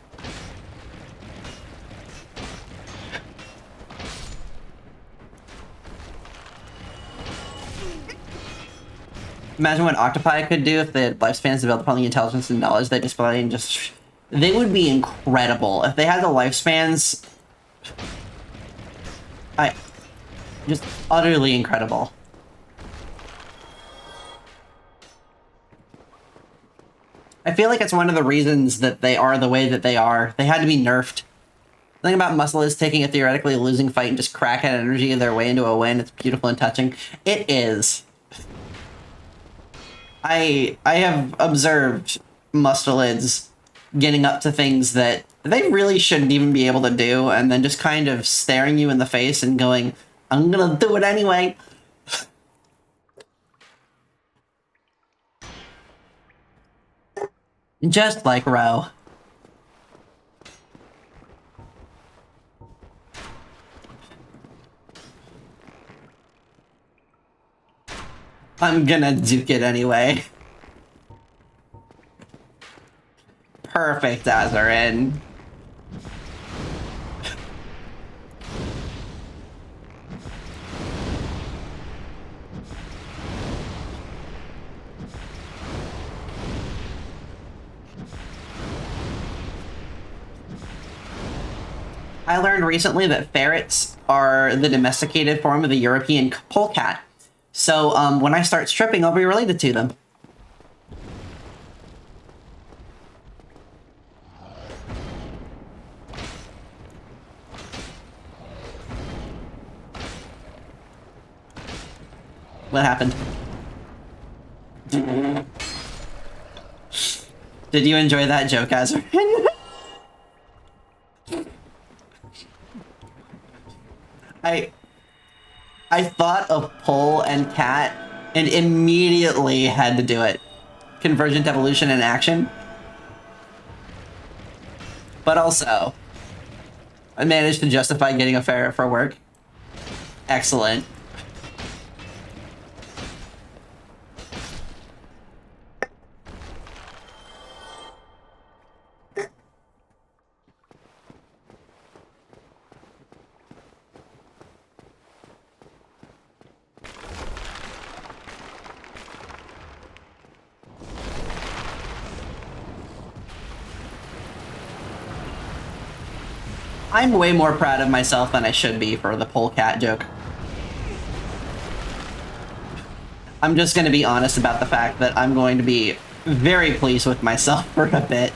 Imagine what octopi could do if they had lifespans developed upon the intelligence and knowledge they display, and just... They would be incredible. If they had the lifespans... Just utterly incredible. I feel like it's one of the reasons that they are the way that they are. They had to be nerfed. The thing about muscle is taking a theoretically losing fight and just cracking energy their way into a win. It's beautiful and touching. It is. I have observed mustelids getting up to things that they really shouldn't even be able to do, and then just kind of staring you in the face and going, I'm gonna do it anyway. Just like Ro. I'm gonna duke it anyway. perfect Azarin. I learned recently that ferrets are the domesticated form of the European polecat. So when I start stripping, I'll be related to them. What happened? Did you enjoy that joke, Azrain? I thought of pole and cat and immediately had to do it. Convergent evolution in action. But also, I managed to justify getting a ferret for work. Excellent. I'm way more proud of myself than I should be for the polecat joke. I'm just going to be honest about the fact that I'm going to be very pleased with myself for a bit.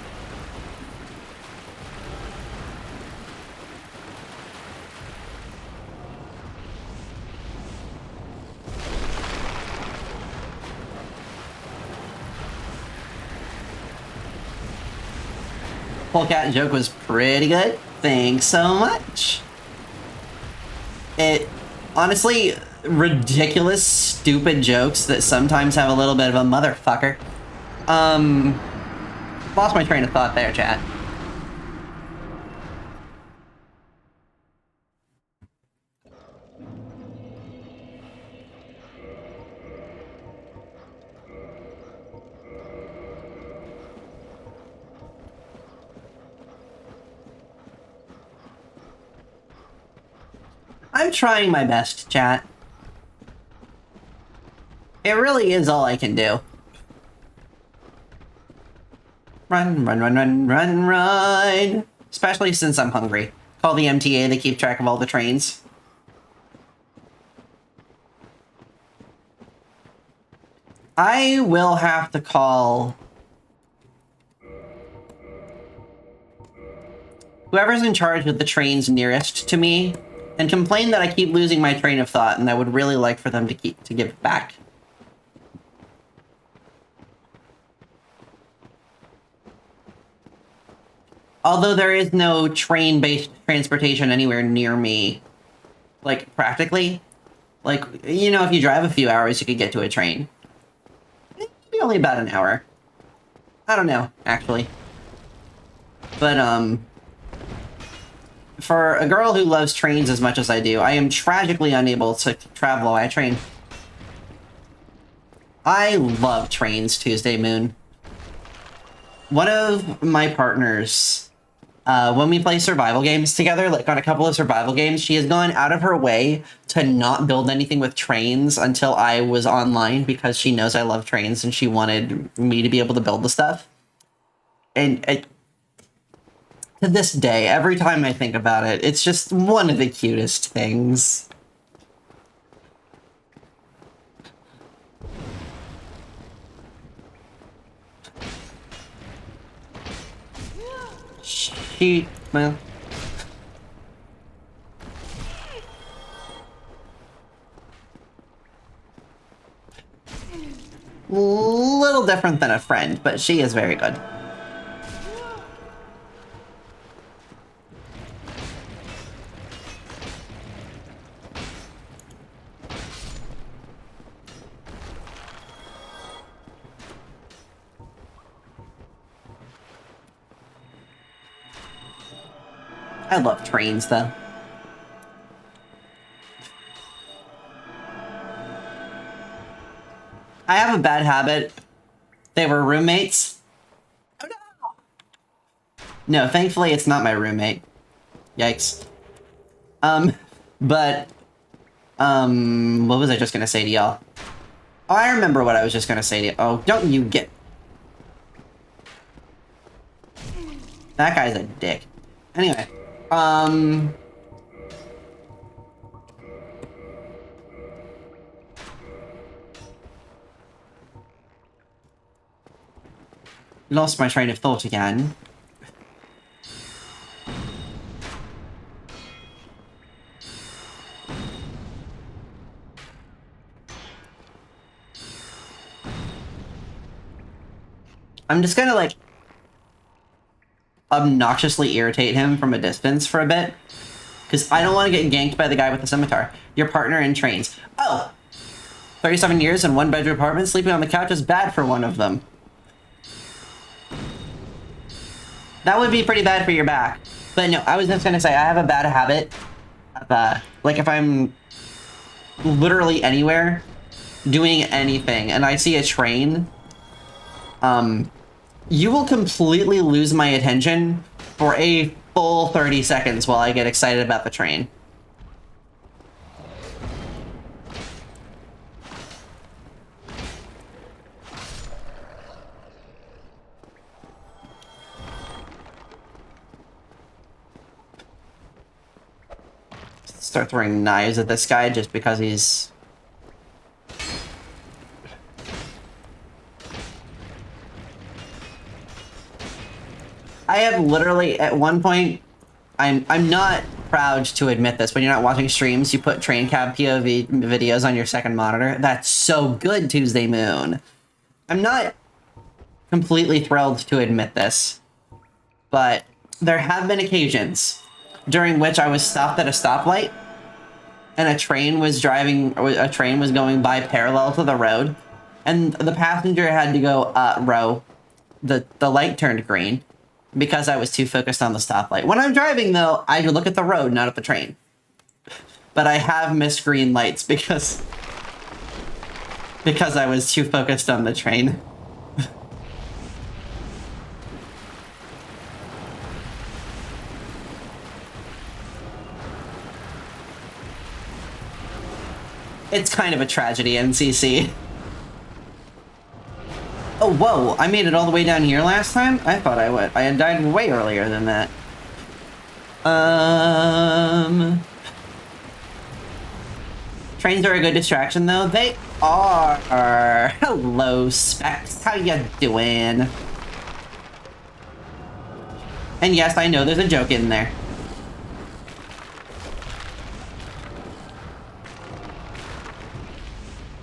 Polecat joke was pretty good. Thanks so much. It, honestly, ridiculous, stupid jokes that sometimes have a little bit of a motherfucker. Lost my train of thought there, chat. I'm trying my best, chat. It really is all I can do. Run, run, run, run, run, run. Especially since I'm hungry. Call the MTA, they keep track of all the trains. I will have to call whoever's in charge of the trains nearest to me and complain that I keep losing my train of thought, and I would really like for them to give it back. Although there is no train-based transportation anywhere near me, like, practically. Like, you know, if you drive a few hours, you could get to a train. Maybe only about an hour. I don't know, actually. But, for a girl who loves trains as much as I do, I am tragically unable to travel by train. I love trains, Tuesday Moon. One of my partners, when we play survival games together, like on a couple of survival games, she has gone out of her way to not build anything with trains until I was online because she knows I love trains and she wanted me to be able to build the stuff. And to this day, every time I think about it, it's just one of the cutest things. Man. Little different than a friend, but she is very good. I love trains, though. I have a bad habit. They were roommates. Oh no! No, thankfully it's not my roommate. Yikes. But, what was I just gonna say to y'all? Oh, I remember what I was just gonna say to you. Oh, don't you get... That guy's a dick. Anyway, lost my train of thought again. I'm just gonna, like, obnoxiously irritate him from a distance for a bit. Because I don't want to get ganked by the guy with the scimitar. Your partner in trains. Oh! 37 years in one bedroom apartment, sleeping on the couch is bad for one of them. That would be pretty bad for your back. But no, I was just gonna say, I have a bad habit of, like, if I'm literally anywhere, doing anything, and I see a train, you will completely lose my attention for a full 30 seconds while I get excited about the train. Start throwing knives at this guy just because he's... I have literally, at one point, I'm not proud to admit this, when you're not watching streams, you put train cab POV videos on your second monitor. That's so good, Tuesday Moon. I'm not completely thrilled to admit this, but there have been occasions during which I was stopped at a stoplight and a train was going by parallel to the road, and the passenger had to go, row. The light turned green because I was too focused on the stoplight. When I'm driving, though, I look at the road, not at the train. But I have missed green lights because I was too focused on the train. It's kind of a tragedy, NCC. Oh, whoa, I made it all the way down here last time? I thought I would. I had died way earlier than that. Trains are a good distraction, though. They are. Hello, Specs. How you doing? And yes, I know there's a joke in there.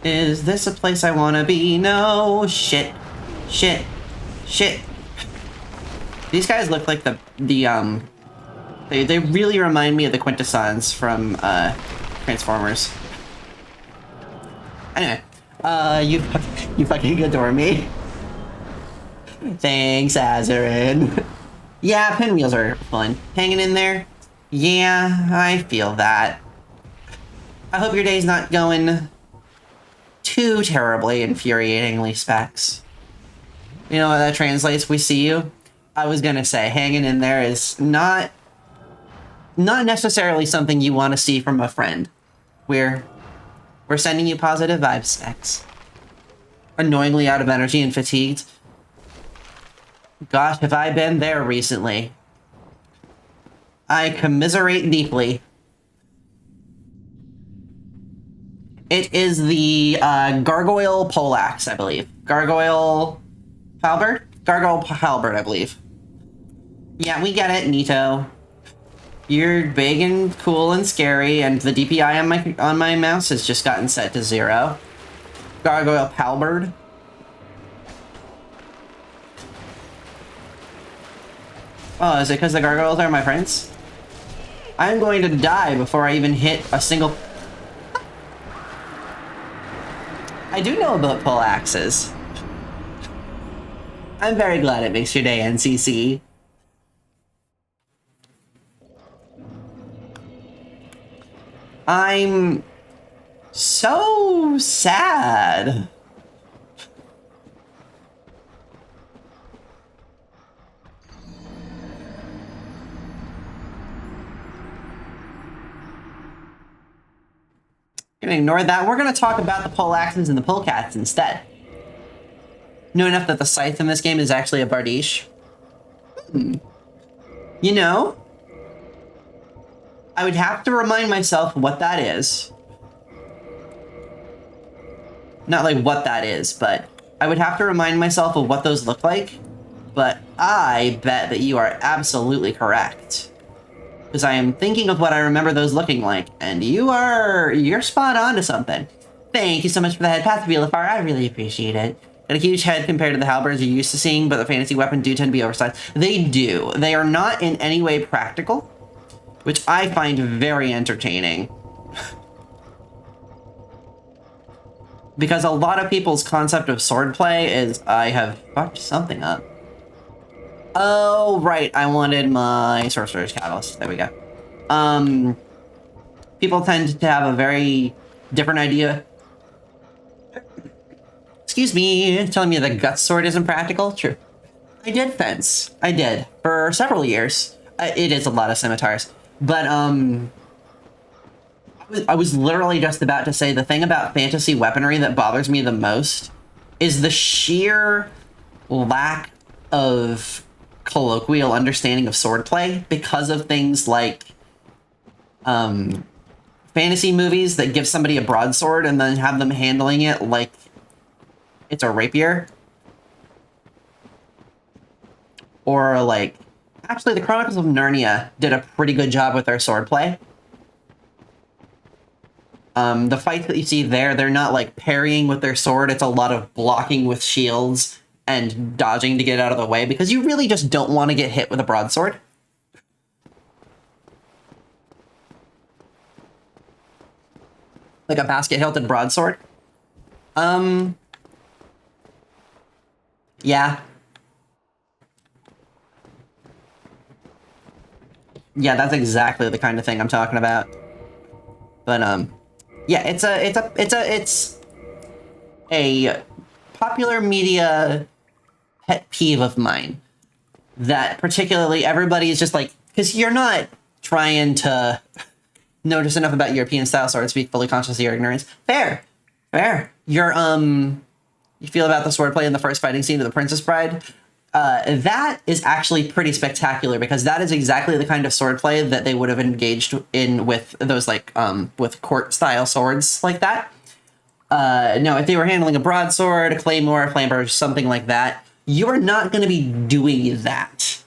Is this a place I want to be? No. Shit. Shit. Shit. These guys look like they really remind me of the Quintessons from, Transformers. Anyway, you fucking adore me. Thanks, Azarin. Yeah, pinwheels are fun. Hanging in there? Yeah, I feel that. I hope your day's not going too terribly infuriatingly, Specs. You know what that translates? We see you. I was gonna say, hanging in there is not necessarily something you want to see from a friend. We're sending you positive vibes, Specs. Annoyingly out of energy and fatigued. Gosh, have I been there recently. I commiserate deeply. It is the gargoyle poleaxe, I believe. Gargoyle halberd? Gargoyle halberd, I believe. Yeah, we get it, Nito. You're big and cool and scary, and the DPI on my mouse has just gotten set to 0. Gargoyle halberd. Oh, is it because the gargoyles are my friends? I'm going to die before I even hit a single... I do know about pole axes. I'm very glad it makes your day, NCC. I'm so sad. Gonna ignore that. We're gonna talk about the poleaxes and the polecats instead. Know enough that the scythe in this game is actually a bardiche. You know, I would have to remind myself what that is. Not like what that is, but I would have to remind myself of what those look like. But I bet that you are absolutely correct. Because I am thinking of what I remember those looking like, and you're spot on to something. Thank you so much for the head pass, Vilifar. I really appreciate it. Got a huge head compared to the halberds you're used to seeing, but the fantasy weapons do tend to be oversized. They do. They are not in any way practical, which I find very entertaining. Because a lot of people's concept of swordplay is, I have fucked something up. Oh, right, I wanted my Sorcerer's Catalyst. There we go. People tend to have a very different idea. Excuse me, telling me the Gut Sword isn't practical? True. I did fence. I did. For several years. It is a lot of scimitars. But, I was literally just about to say the thing about fantasy weaponry that bothers me the most is the sheer lack of colloquial understanding of swordplay because of things like fantasy movies that give somebody a broadsword and then have them handling it like it's a rapier. Or like, actually the Chronicles of Narnia did a pretty good job with their swordplay. The fights that you see there, they're not like parrying with their sword, it's a lot of blocking with shields and dodging to get out of the way, because you really just don't want to get hit with a broadsword. Like a basket-hilted broadsword. Yeah. Yeah, that's exactly the kind of thing I'm talking about. But, yeah, it's a popular media pet peeve of mine that particularly everybody is just like, because you're not trying to notice enough about European style swords to be fully conscious of your ignorance. Fair. You're, you feel about the swordplay in the first fighting scene of The Princess Bride? That is actually pretty spectacular, because that is exactly the kind of swordplay that they would have engaged in with those, like, with court-style swords like that. No, if they were handling a broadsword, a claymore, a flamber, something like that, you are not going to be doing that.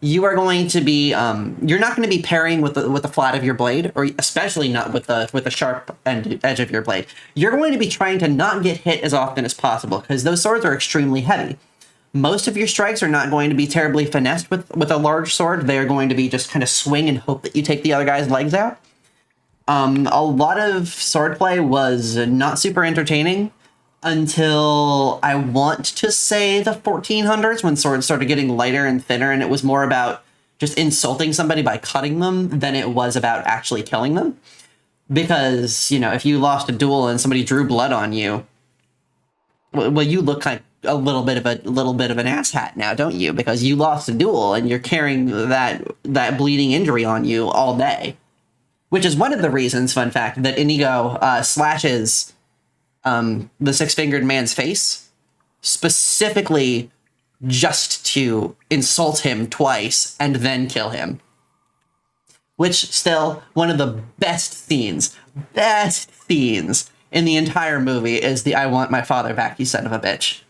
You are going to be, you're not going to be parrying with the flat of your blade, or especially not with the sharp edge of your blade. You're going to be trying to not get hit as often as possible, because those swords are extremely heavy. Most of your strikes are not going to be terribly finessed with a large sword. They're going to be just kind of swing and hope that you take the other guy's legs out. A lot of swordplay was not super entertaining until I want to say the 1400s, when swords started getting lighter and thinner, and it was more about just insulting somebody by cutting them than it was about actually killing them. Because, you know, if you lost a duel and somebody drew blood on you, well, you look like a little bit of an asshat now, don't you? Because you lost a duel and you're carrying that bleeding injury on you all day. Which is one of the reasons, fun fact, that Inigo slashes the six-fingered man's face, specifically just to insult him twice and then kill him. Which, still, one of the best scenes in the entire movie is the "I want my father back, you son of a bitch."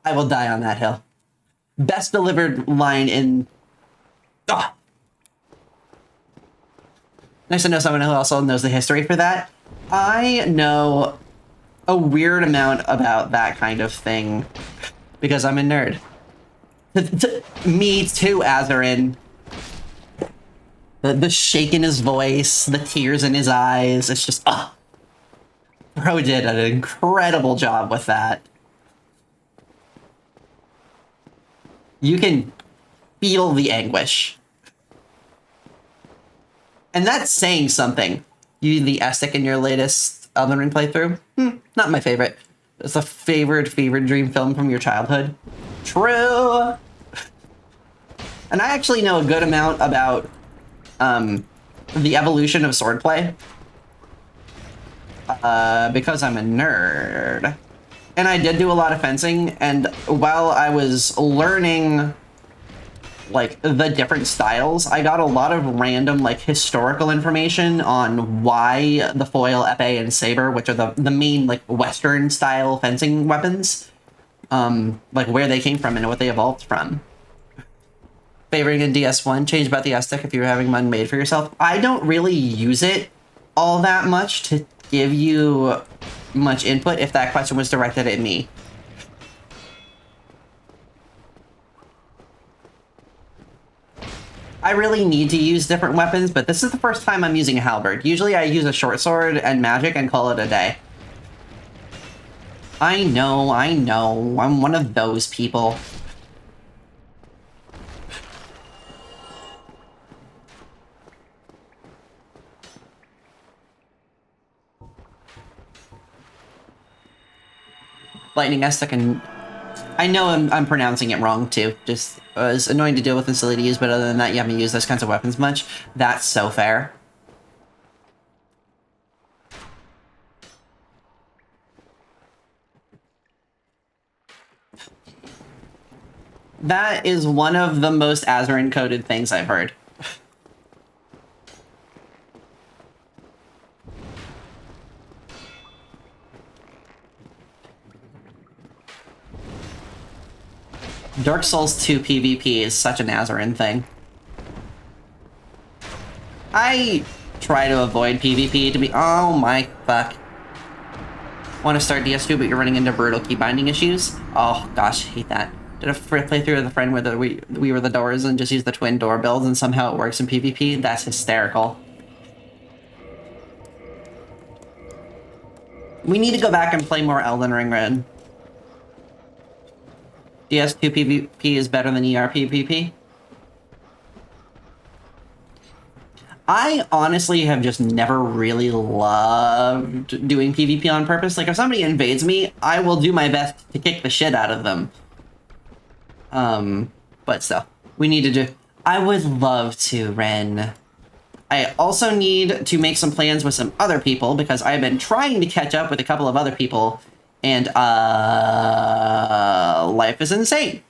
I will die on that hill. Best delivered line in... Ah! Nice to know someone who also knows the history for that. I know a weird amount about that kind of thing because I'm a nerd. Me too, Azarin. The shake in his voice, the tears in his eyes, it's just... Ah! Bro did an incredible job with that. You can feel the anguish. And that's saying something. You the Estic in your latest Elden Ring playthrough? Not my favorite. It's a favorite dream film from your childhood. True! And I actually know a good amount about the evolution of swordplay. because I'm a nerd. And I did do a lot of fencing, and while I was learning, like, the different styles, I got a lot of random, like, historical information on why the foil, epee, and saber, which are the main, like, Western-style fencing weapons, like, where they came from and what they evolved from. Favoring in DS1, change about the S-Stick if you're having one made for yourself. I don't really use it all that much to give you much input if that question was directed at me. I really need to use different weapons, but this is the first time I'm using a halberd. Usually I use a short sword and magic and call it a day. I know, I'm one of those people. Lightning S-Stick and... I know I'm pronouncing it wrong, too. Just, it's annoying to deal with and silly to use, but other than that, you haven't used those kinds of weapons much. That's so fair. That is one of the most Azerin-coded things I've heard. Dark Souls 2 PvP is such an Azerin thing. I try to avoid PvP to be- oh my fuck. Want to start DS2 but you're running into brutal key binding issues? Oh gosh, hate that. Did a playthrough with a friend where we were the doors and just used the twin door builds and somehow it works in PvP? That's hysterical. We need to go back and play more Elden Ring Red. DS2 PvP is better than ER PvP? I honestly have just never really loved doing PvP on purpose. Like, if somebody invades me, I will do my best to kick the shit out of them. But still, we need to do... I would love to, Ren. I also need to make some plans with some other people, because I've been trying to catch up with a couple of other people, and, life is insane.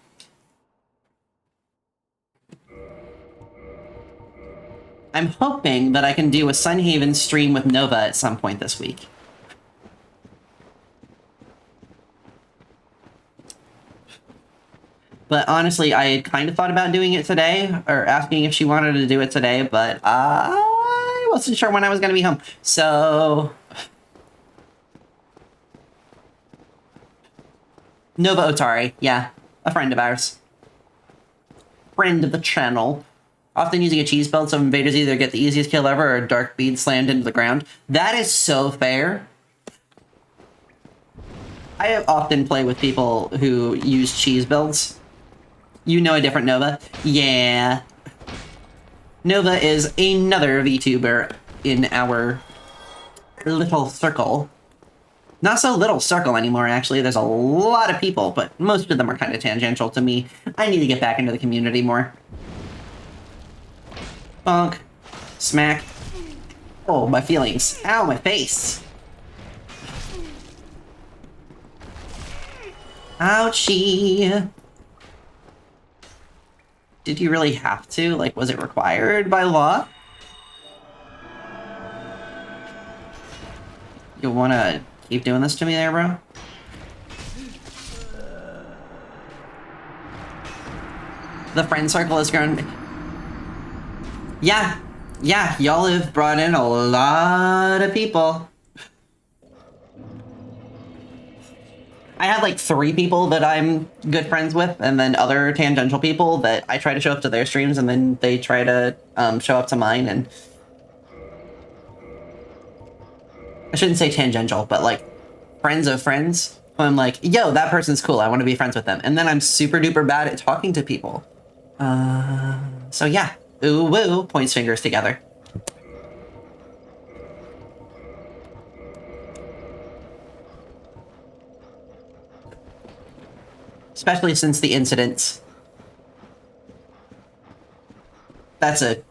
I'm hoping that I can do a Sunhaven stream with Nova at some point this week. But honestly, I had kind of thought about doing it today, or asking if she wanted to do it today, but I wasn't sure when I was going to be home. So... Nova Otari, yeah. A friend of ours. Friend of the channel. Often using a cheese belt so invaders either get the easiest kill ever or a dark bead slammed into the ground. That is so fair. I often play with people who use cheese belts. You know a different Nova? Yeah. Nova is another VTuber in our little circle. Not so little circle anymore, actually. There's a lot of people, but most of them are kind of tangential to me. I need to get back into the community more. Bonk. Smack. Oh, my feelings. Ow, my face. Ouchie. Did you really have to? Like, was it required by law? You wanna keep doing this to me there, bro? The friend circle has grown. Yeah, y'all have brought in a lot of people. I have like 3 people that I'm good friends with, and then other tangential people that I try to show up to their streams, and then they try to show up to mine, and... I shouldn't say tangential, but like, friends of friends. I'm like, yo, that person's cool, I want to be friends with them. And then I'm super duper bad at talking to people. So yeah. Ooh woo, points fingers together. Especially since the incidents. That's a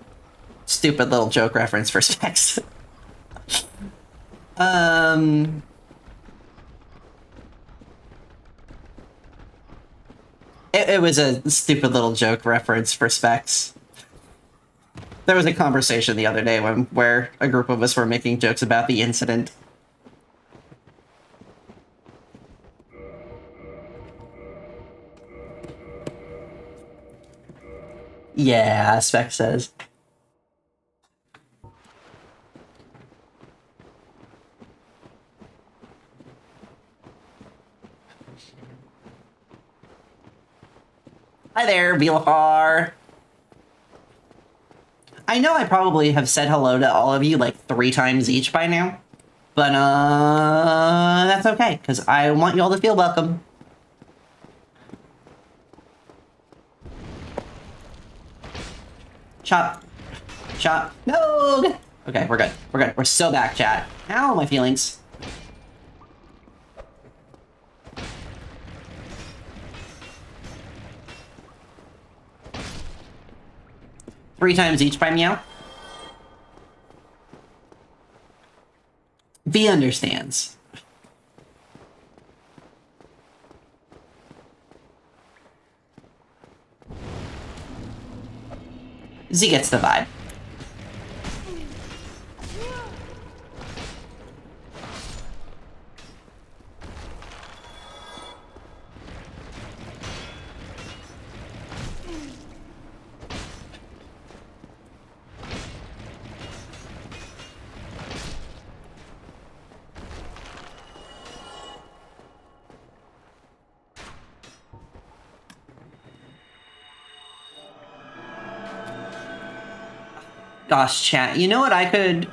stupid little joke reference for Specs. Um, it was a stupid little joke reference for Specs. There was a conversation the other day where a group of us were making jokes about the incident. Yeah, Spec says. Hi there, Vilafar. I know I probably have said hello to all of you like 3 times each by now, but that's okay, because I want you all to feel welcome. Chop. Chop. No! Okay, we're good. We're good. We're so back, chat. Ow, my feelings. Three times each by meow. V understands. Z gets the vibe. Gosh, chat, you know what I could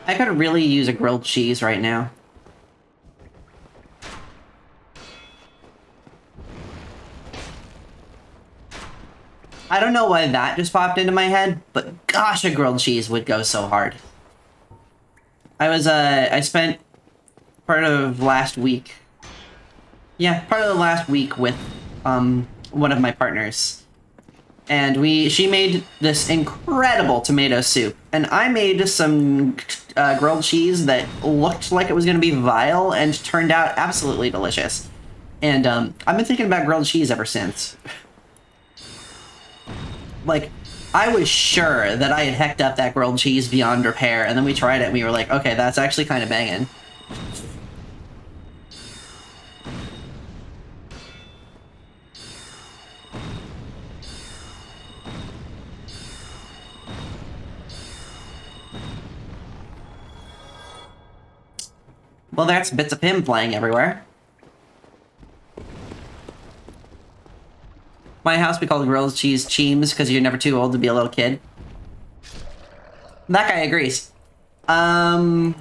really use a grilled cheese right now. I don't know why that just popped into my head, but gosh, a grilled cheese would go so hard. I spent part of last week. Yeah, part of the last week with one of my partners. And she made this incredible tomato soup, and I made some grilled cheese that looked like it was going to be vile and turned out absolutely delicious. And I've been thinking about grilled cheese ever since. Like, I was sure that I had hecked up that grilled cheese beyond repair, and then we tried it and we were like, okay, that's actually kind of banging. Well, that's bits of him playing everywhere. My house, we call the grilled cheese Cheems because you're never too old to be a little kid. That guy agrees. I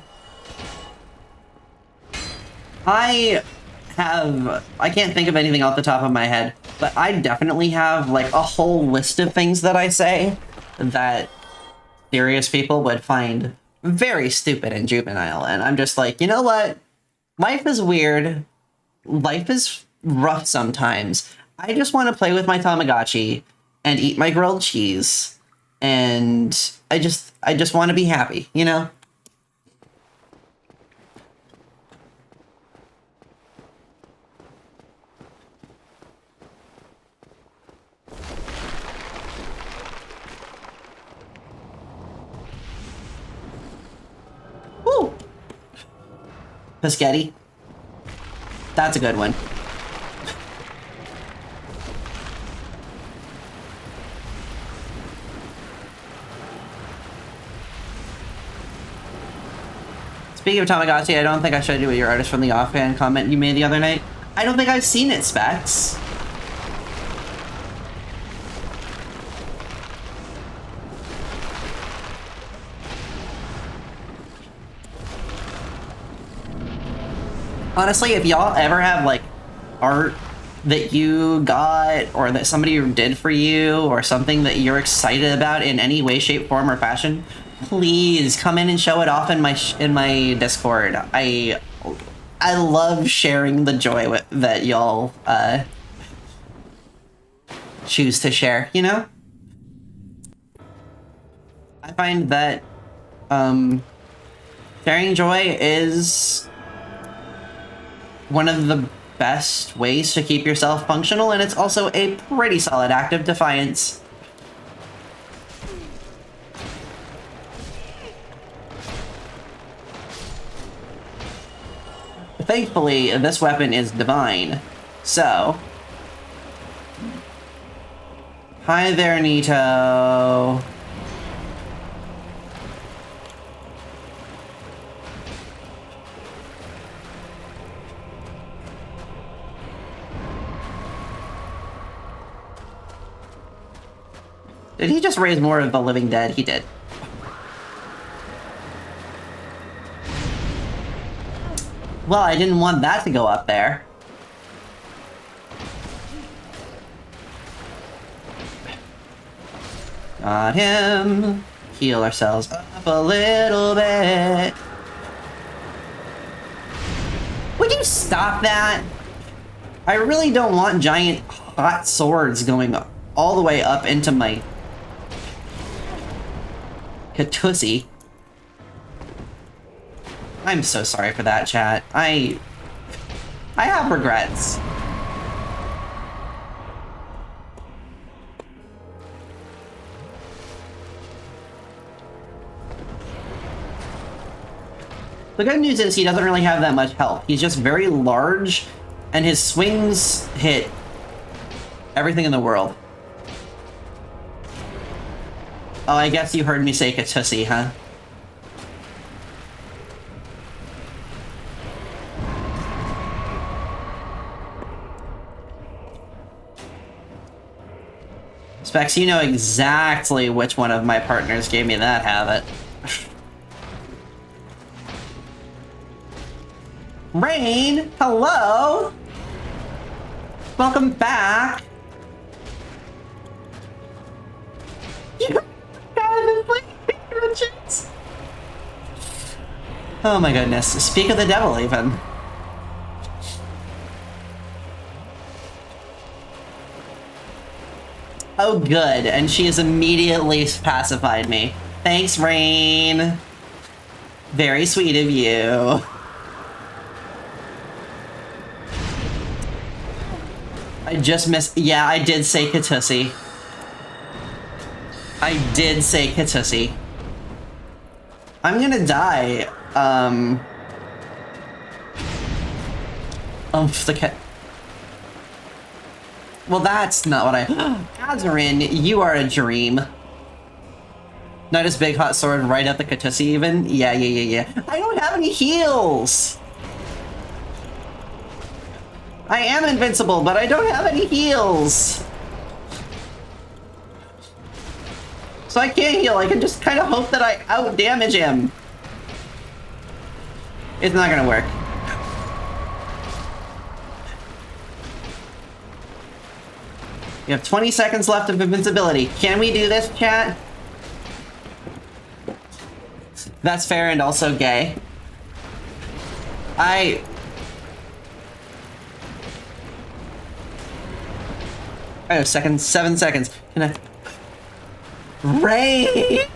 can't think of anything off the top of my head, but I definitely have like a whole list of things that I say that serious people would find very stupid and juvenile, and I'm just like, you know what? Life is weird. Life is rough sometimes. I just want to play with my Tamagotchi and eat my grilled cheese, and I just want to be happy, you know? Woo! Paschetti. That's a good one. Speaking of Tamagotchi, I don't think I showed you your artist from the offhand comment you made the other night. I don't think I've seen it, Specs. Honestly, if y'all ever have, like, art that you got or that somebody did for you or something that you're excited about in any way, shape, form, or fashion, please come in and show it off in my Discord. I love sharing the joy that y'all choose to share, you know? I find that Sharing joy is one of the best ways to keep yourself functional, and it's also a pretty solid act of defiance. Thankfully, this weapon is divine, so... Hi there, Nito. Did he just raise more of the living dead? He did. Well, I didn't want that to go up there. Got him. Heal ourselves up a little bit. Would you stop that? I really don't want giant hot swords going all the way up into my Katussi. I'm so sorry for that, chat. I have regrets. The good news is he doesn't really have that much health. He's just very large, and his swings hit everything in the world. Oh, I guess you heard me say Katussi, huh? Specs, you know exactly which one of my partners gave me that habit. Rain, hello! Welcome back! Oh my goodness, speak of the devil even. Oh good, and she has immediately pacified me. Thanks, Rain. Very sweet of you. I just missed. Yeah, I did say Katussi. I did say Katussi. I'm gonna die. The cat. Well, that's not what I... Azarin, you are a dream. Not his big hot sword right at the Katussi even? Yeah. I don't have any heals! I am invincible, but I don't have any heals! So I can't heal, I can just kind of hope that I out-damage him. It's not gonna work. You have 20 seconds left of invincibility. Can we do this, chat? That's fair and also gay. Oh, 7 seconds. Can I... Ray!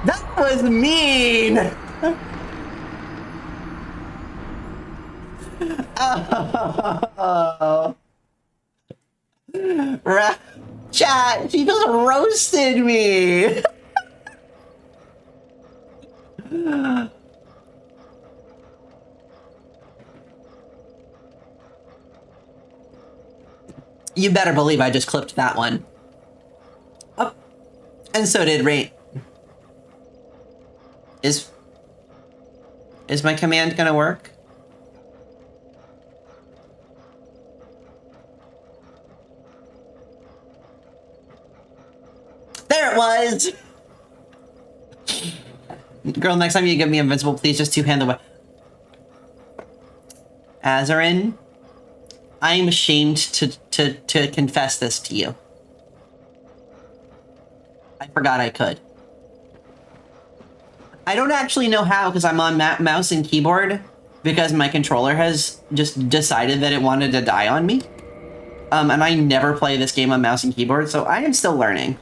That was mean! Oh. Chat, she just roasted me! You better believe I just clipped that one. Oh, and so did Ray. Is my command gonna work? There it was! Girl, next time you give me invincible, please just two-hand the weapon. Azarin, I'm ashamed to confess this to you. I forgot I could. I don't actually know how, because I'm on mouse and keyboard, because my controller has just decided that it wanted to die on me. And I never play this game on mouse and keyboard, so I am still learning.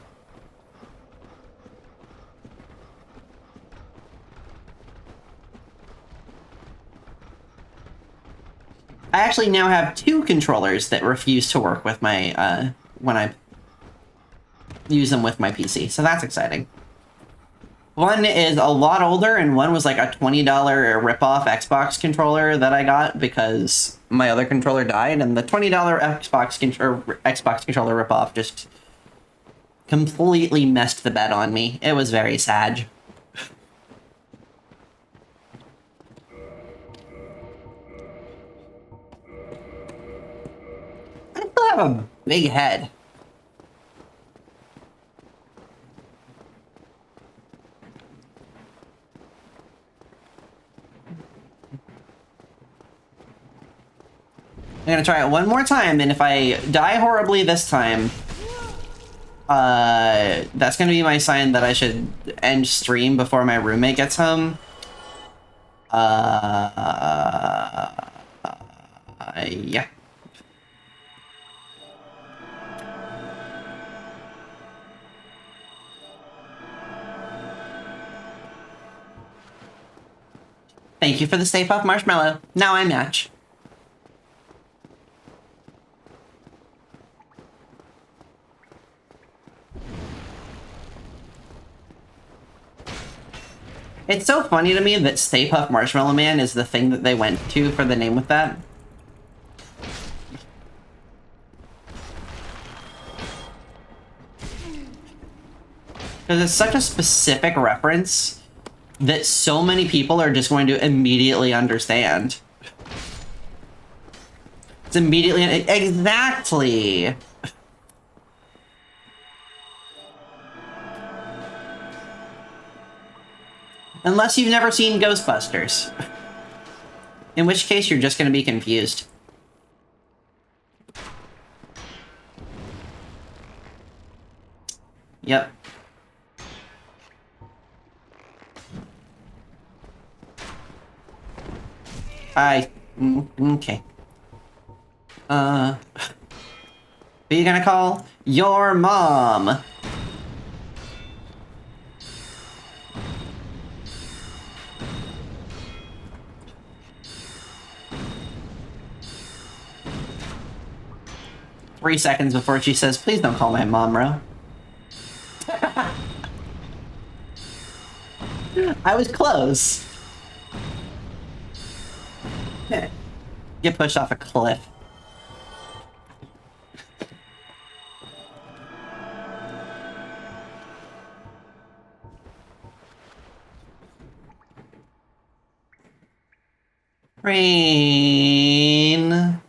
I actually now have 2 controllers that refuse to work with my, when I use them with my PC, so that's exciting. One is a lot older, and one was like a $20 rip-off Xbox controller that I got because my other controller died, and the $20 Xbox controller rip-off just completely messed the bed on me. It was very sad. I still have a big head. I'm gonna try it one more time, and if I die horribly this time, that's gonna be my sign that I should end stream before my roommate gets home. Yeah. Thank you for the Stay Puft Marshmallow. Now I match. It's so funny to me that Stay Puft Marshmallow Man is the thing that they went to for the name with that. Because it's such a specific reference that so many people are just going to immediately understand. It's immediately... Exactly! Unless you've never seen Ghostbusters. In which case, you're just going to be confused. Yep. Okay. Who are you gonna call? Your mom! Three seconds before she says, please don't call my mom, bro. I was close. Get pushed off a cliff. Rain.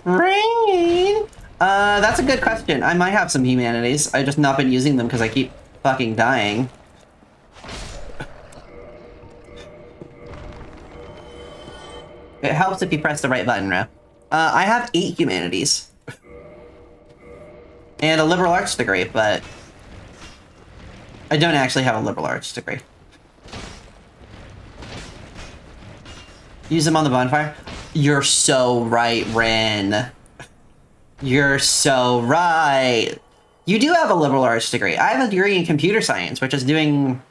Rain. That's a good question. I might have some humanities. I've just not been using them because I keep fucking dying. It helps if you press the right button, Ro. I have 8 humanities. And a liberal arts degree, but... I don't actually have a liberal arts degree. Use them on the bonfire? You're so right, Ren. You're so right. You do have a liberal arts degree. I have a degree in computer science, which is doing...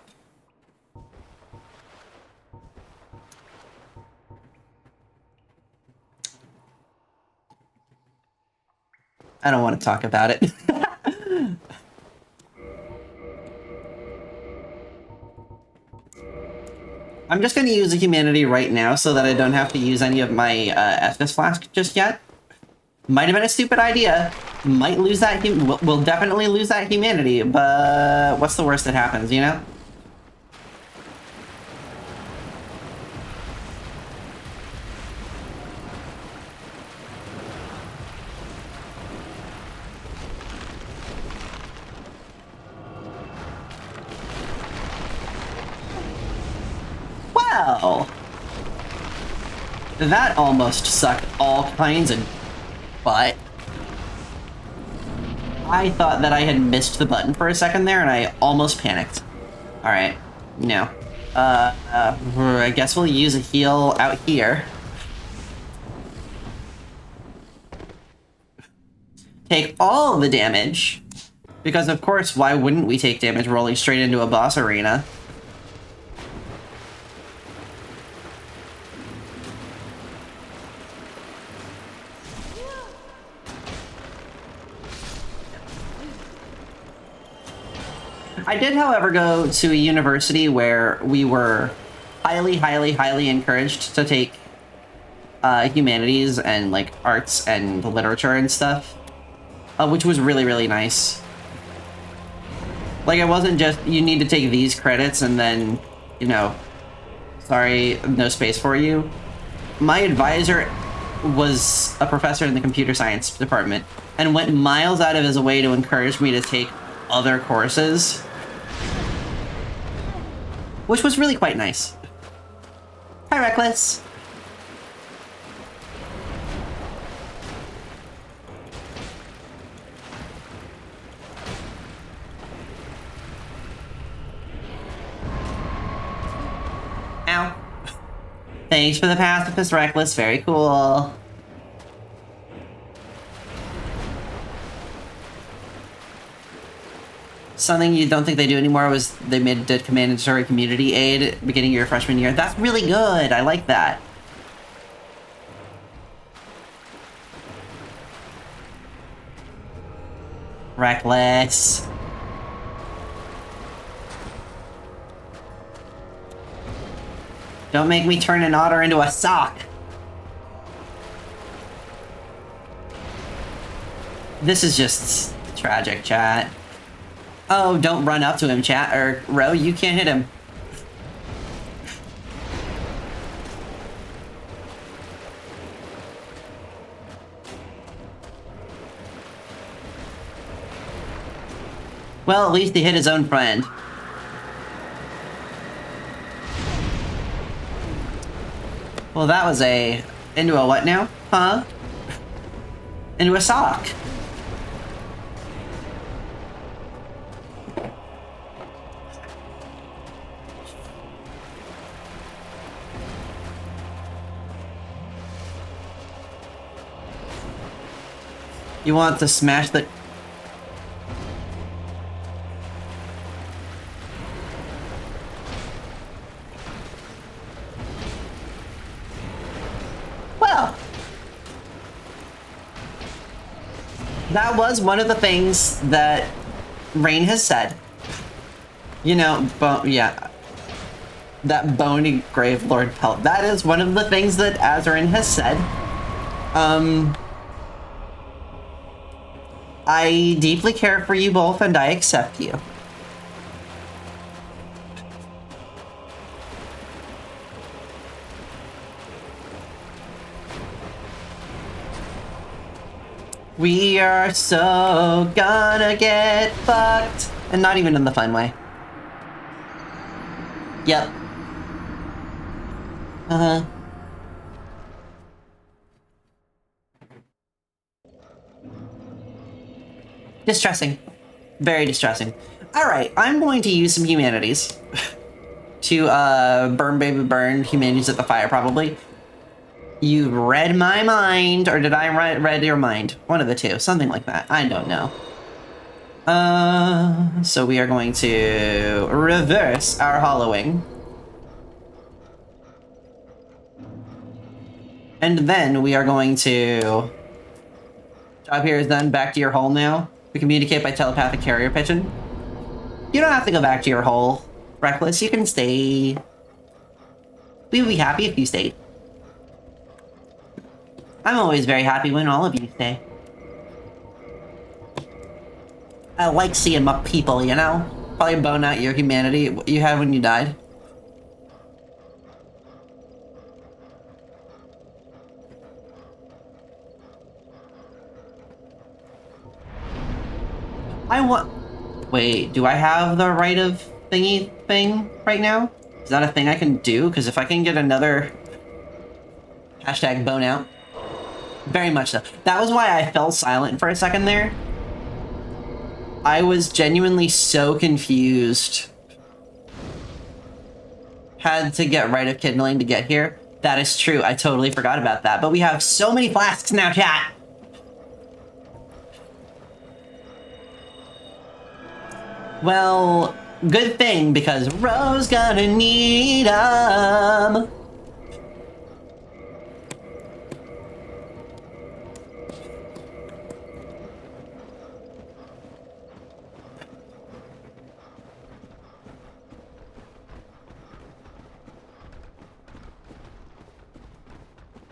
I don't want to talk about it. I'm just going to use a humanity right now so that I don't have to use any of my Estus Flask just yet. Might have been a stupid idea. Might lose that... We'll definitely lose that humanity, but what's the worst that happens, you know? Well, that almost sucked all kinds of butt. I thought that I had missed the button for a second there, and I almost panicked. Alright, no. I guess we'll use a heal out here. Take all the damage. Because, of course, why wouldn't we take damage rolling straight into a boss arena? I did, however, go to a university where we were highly encouraged to take humanities and like arts and literature and stuff, which was really nice. Like, it wasn't just, you need to take these credits and then, you know, sorry, no space for you. My advisor was a professor in the computer science department and went miles out of his way to encourage me to take other courses, which was really quite nice. Hi, Reckless. Ow. Thanks for the pacifist, Reckless. Very cool. Something you don't think they do anymore was they did mandatory community aid beginning of your freshman year. That's really good. I like that. Reckless. Don't make me turn an otter into a sock. This is just tragic, chat. Oh, don't run up to him, chat. Or, Ro, you can't hit him. Well, at least he hit his own friend. Well, that was a... into a what now? Huh? Into a sock. You want to smash the... Well, that was one of the things that Rain has said. You know, yeah. That bony grave lord pelt. That is one of the things that Azarin has said. I deeply care for you both and I accept you. We are so gonna get fucked. And not even in the fun way. Yep. Uh-huh. Distressing. Very distressing. Alright, I'm going to use some humanities. To, burn baby burn humanities at the fire, probably. You read my mind, or did I read your mind? One of the two, something like that. I don't know. So we are going to reverse our hollowing. And then we are going to... Job here is done. Back to your hole now. We communicate by telepathic carrier pigeon. You don't have to go back to your hole, Reckless. You can stay. We would be happy if you stayed. I'm always very happy when all of you stay. I like seeing my people, you know? Probably bone out your humanity you had when you died. Wait, do I have the right of thingy thing right now? Is that a thing I can do? Because if I can get another... Hashtag bone out. Very much so. That was why I fell silent for a second there. I was genuinely so confused. Had to get right of kindling to get here. That is true. I totally forgot about that. But we have so many flasks now, chat! Well, good thing, because Ro's gonna need 'em.